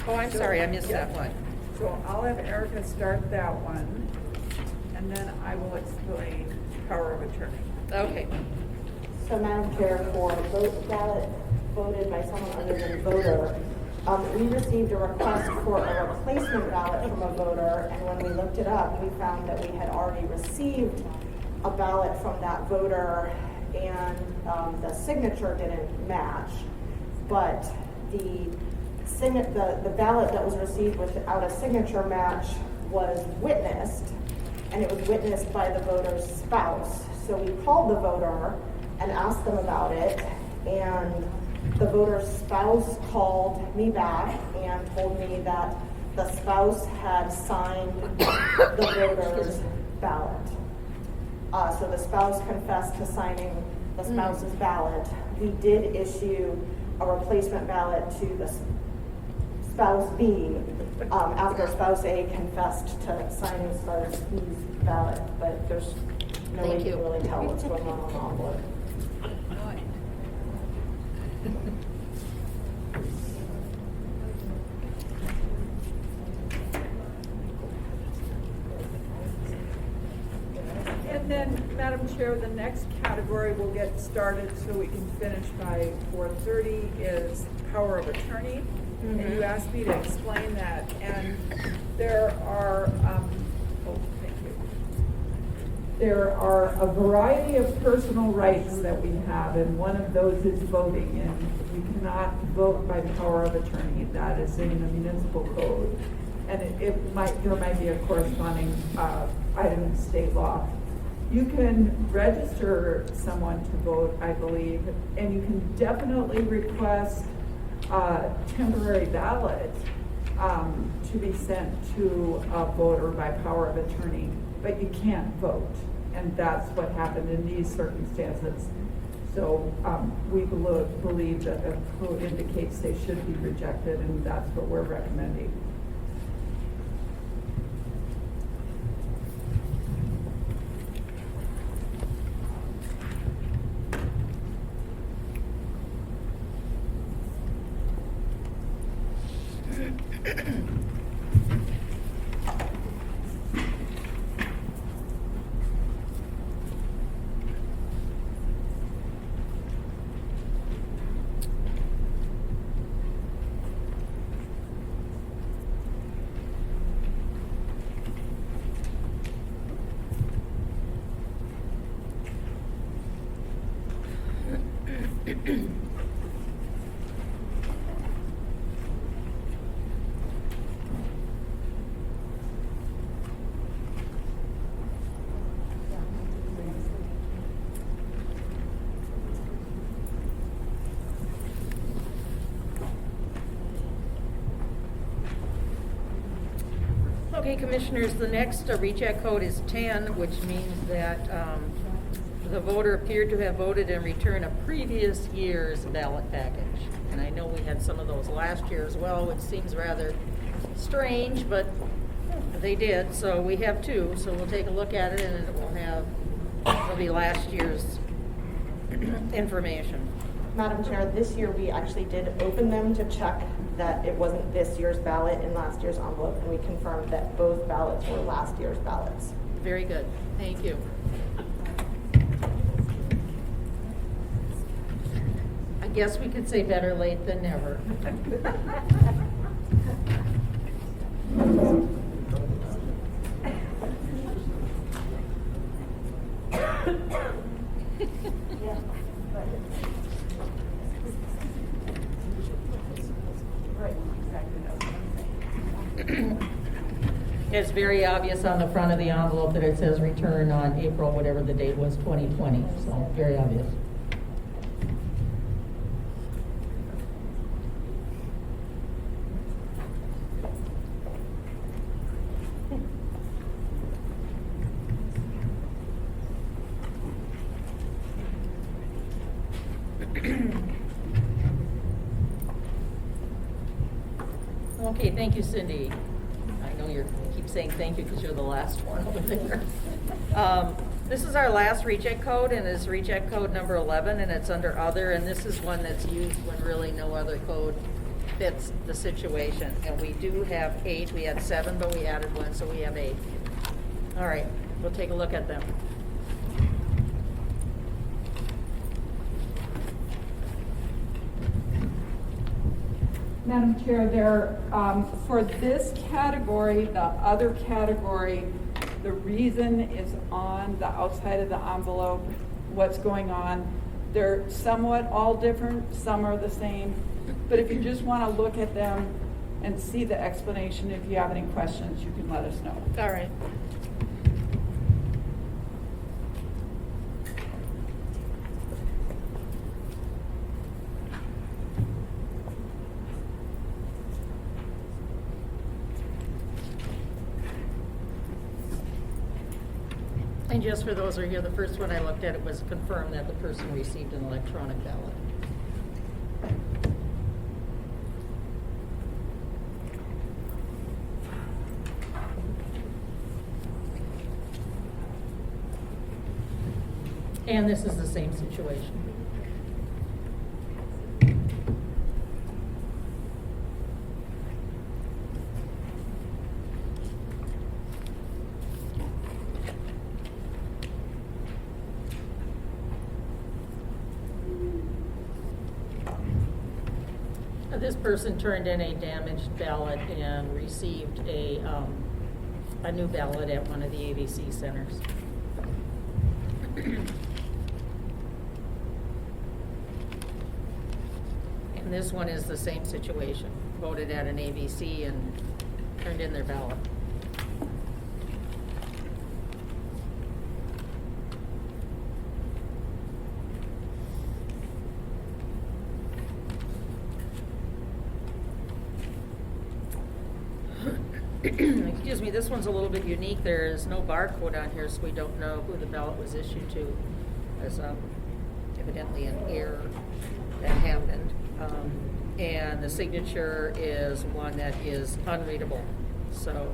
A: Oh, I'm sorry, I missed that one.
B: So I'll have Erica start that one, and then I will explain power of attorney.
A: Okay.
O: So, Madam Chair, for ballot voted by someone other than voter, we received a request for a replacement ballot from a voter, and when we looked it up, we found that we had already received a ballot from that voter, and the signature didn't match, but the ballot that was received without a signature match was witnessed, and it was witnessed by the voter's spouse. So we called the voter and asked them about it, and the voter's spouse called me back and told me that the spouse had signed the voter's ballot. So the spouse confessed to signing the spouse's ballot. We did issue a replacement ballot to the spouse B after spouse A confessed to signing spouse B's ballot, but there's no way you can really tell what's going on the envelope.
B: And then, Madam Chair, the next category we'll get started so we can finish by 4:30 is power of attorney. And you asked me to explain that. And there are, there are a variety of personal rights that we have, and one of those is voting. And we cannot vote by power of attorney. That is in the municipal code. And there might be a corresponding item in state law. You can register someone to vote, I believe, and you can definitely request a temporary ballot to be sent to a voter by power of attorney, but you can't vote. And that's what happened in these circumstances. So we believe that the code indicates they should be rejected, and that's what we're recommending.
A: Okay, Commissioners, the next reject code is 10, which means that the voter appeared to have voted and returned a previous year's ballot package. And I know we had some of those last year as well, which seems rather strange, but they did. So we have two, so we'll take a look at it, and it'll be last year's information.
O: Madam Chair, this year we actually did open them to check that it wasn't this year's ballot in last year's envelope, and we confirmed that both ballots were last year's ballots.
A: Very good. Thank you. I guess we could say better late than never. It's very obvious on the front of the envelope that it says return on April, whatever the date was, 2020, so very obvious. Okay, thank you, Cindy. I know you keep saying thank you because you're the last one over there. This is our last reject code, and it's reject code number 11, and it's under other, and this is one that's used when really no other code fits the situation. And we do have 8. We had 7, but we added 1, so we have 8. All right, we'll take a look at them.
B: Madam Chair, for this category, the other category, the reason is on the outside of the envelope, what's going on. They're somewhat all different, some are the same, but if you just want to look at them and see the explanation, if you have any questions, you can let us know.
A: All right. And just for those who are here, the first one I looked at, it was confirmed that the person received an electronic ballot. And this is the same situation. This person turned in a damaged ballot and received a new ballot at one of the ABC centers. And this one is the same situation. Voted at an ABC and turned in their ballot. Excuse me, this one's a little bit unique. There is no barcode on here, so we don't know who the ballot was issued to. There's evidently an error that happened. And the signature is one that is unreadable. So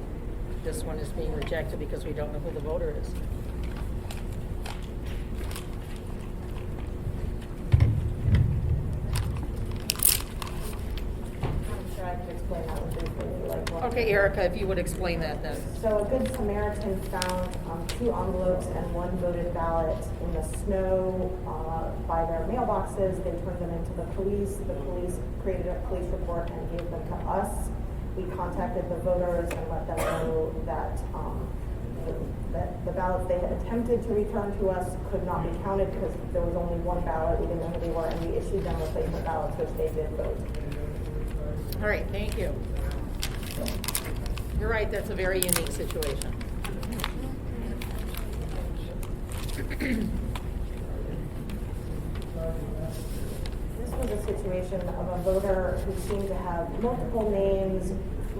A: this one is being rejected because we don't know who the voter is.
O: I'm sure I can explain that one briefly if you
A: Okay, Erica, if you would explain that then.
O: So a good Samaritan found 2 envelopes and 1 voted ballot in the snow by their mailboxes. They turned them into the police. The police created a police report and gave them to us. We contacted the voters and let them know that the ballots they had attempted to return to us could not be counted because there was only 1 ballot. We didn't know who they were, and we issued them replacement ballots, which they did vote.
A: All right, thank you. You're right, that's a very unique situation.
O: This was a situation of a voter who seemed to have multiple names,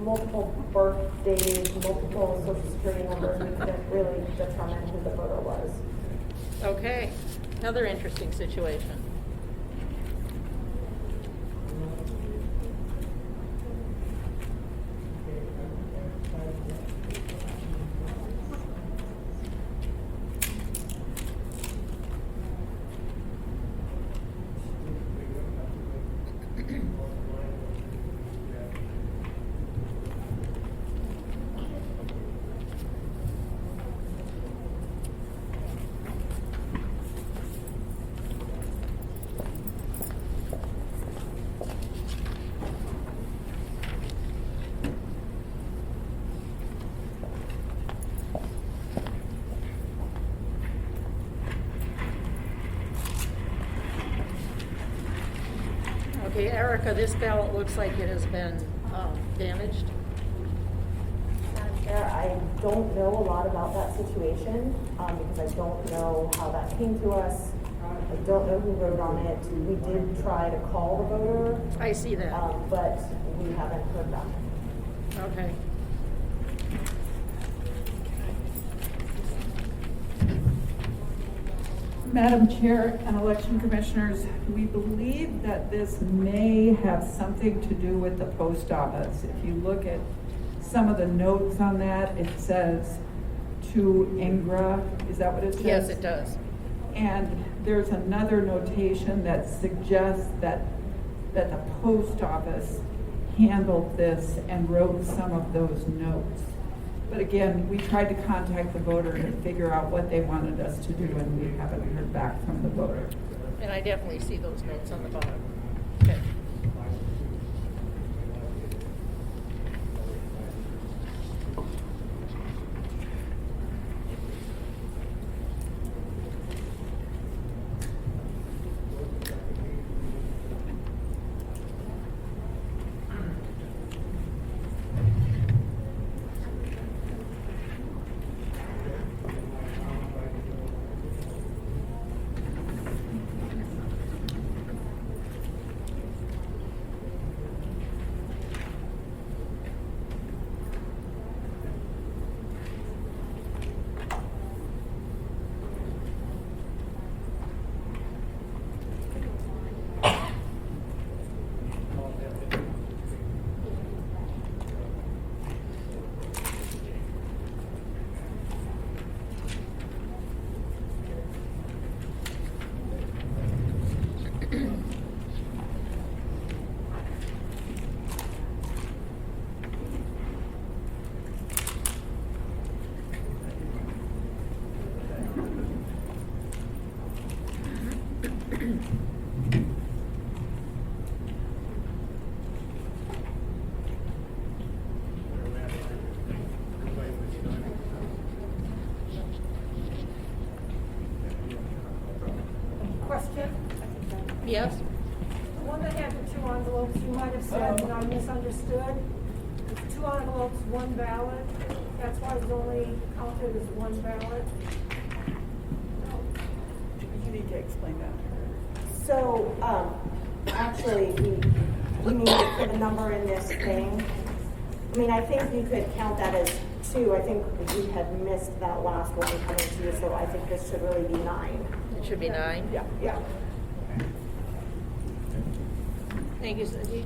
O: multiple birthdays, multiple social security numbers. We couldn't really determine who the voter was.
A: Okay, another interesting situation. Okay, Erica, this ballot looks like it has been damaged.
O: Madam Chair, I don't know a lot about that situation because I don't know how that came to us. I don't know who wrote on it. We did try to call the voter.
A: I see that.
O: But we haven't heard back.
A: Okay.
B: Madam Chair and election commissioners, we believe that this may have something to do with the post office. If you look at some of the notes on that, it says to Ingra, is that what it says?
A: Yes, it does.
B: And there's another notation that suggests that the post office handled this and wrote some of those notes. But again, we tried to contact the voter to figure out what they wanted us to do, and we haven't heard back from the voter.
A: And I definitely see those notes on the bottom. Okay.
F: Question?
A: Yes?
F: The one that had the 2 envelopes, you might have said that I misunderstood. It's 2 envelopes, 1 ballot. That's why it's only counted as 1 ballot.
B: You need to explain that.
O: So, actually, we need to put a number in this thing. I mean, I think you could count that as 2. I think we had missed that last one coming to you, so I think this should really be 9.
A: It should be 9?
B: Yeah, yeah.
A: Thank you, Cindy.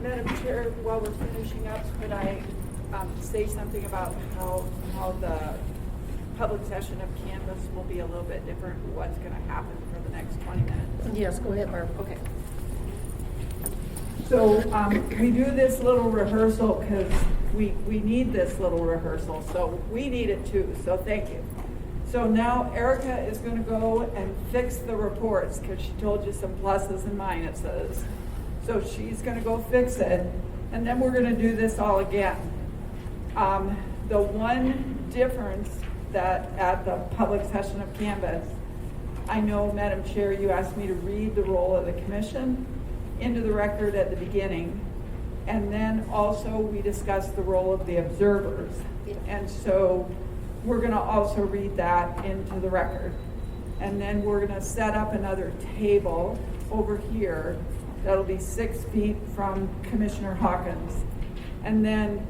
B: Madam Chair, while we're finishing up, could I say something about how the public session of Canvas will be a little bit different, what's gonna happen for the next 20 minutes.
A: Yes, go ahead, Barb.
B: Okay. So, we do this little rehearsal because we need this little rehearsal, so we need it too, so thank you. So now Erica is gonna go and fix the reports because she told you some pluses and minuses. So she's gonna go fix it, and then we're gonna do this all again. The one difference that at the public session of Canvas, I know, Madam Chair, you asked me to read the role of the commission into the record at the beginning. And then also we discussed the role of the observers. And so we're gonna also read that into the record. And then we're gonna set up another table over here that'll be 6 feet from Commissioner Hawkins. And then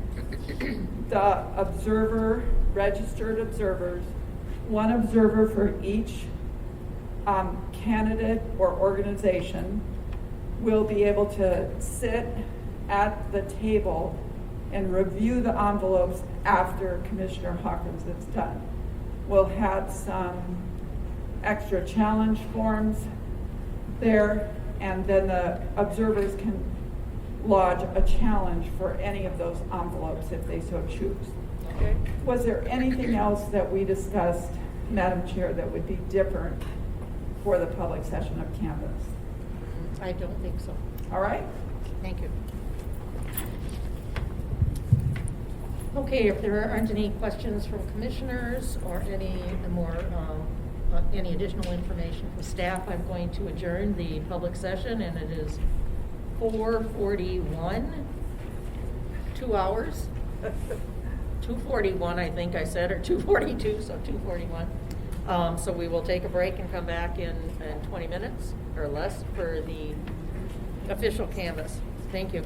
B: the observer, registered observers, one observer for each candidate or organization will be able to sit at the table and review the envelopes after Commissioner Hawkins is done. We'll have some extra challenge forms there, and then the observers can lodge a challenge for any of those envelopes if they so choose. Okay. Was there anything else that we discussed, Madam Chair, that would be different for the public session of Canvas?
A: I don't think so.
B: All right?
A: Thank you. Okay, if there aren't any questions from commissioners or any additional information from staff, I'm going to adjourn the public session, and it is 4:41, 2 hours. 2:41, I think I said, or 2:42, so 2:41. So we will take a break and come back in 20 minutes or less for the official canvas. Thank you.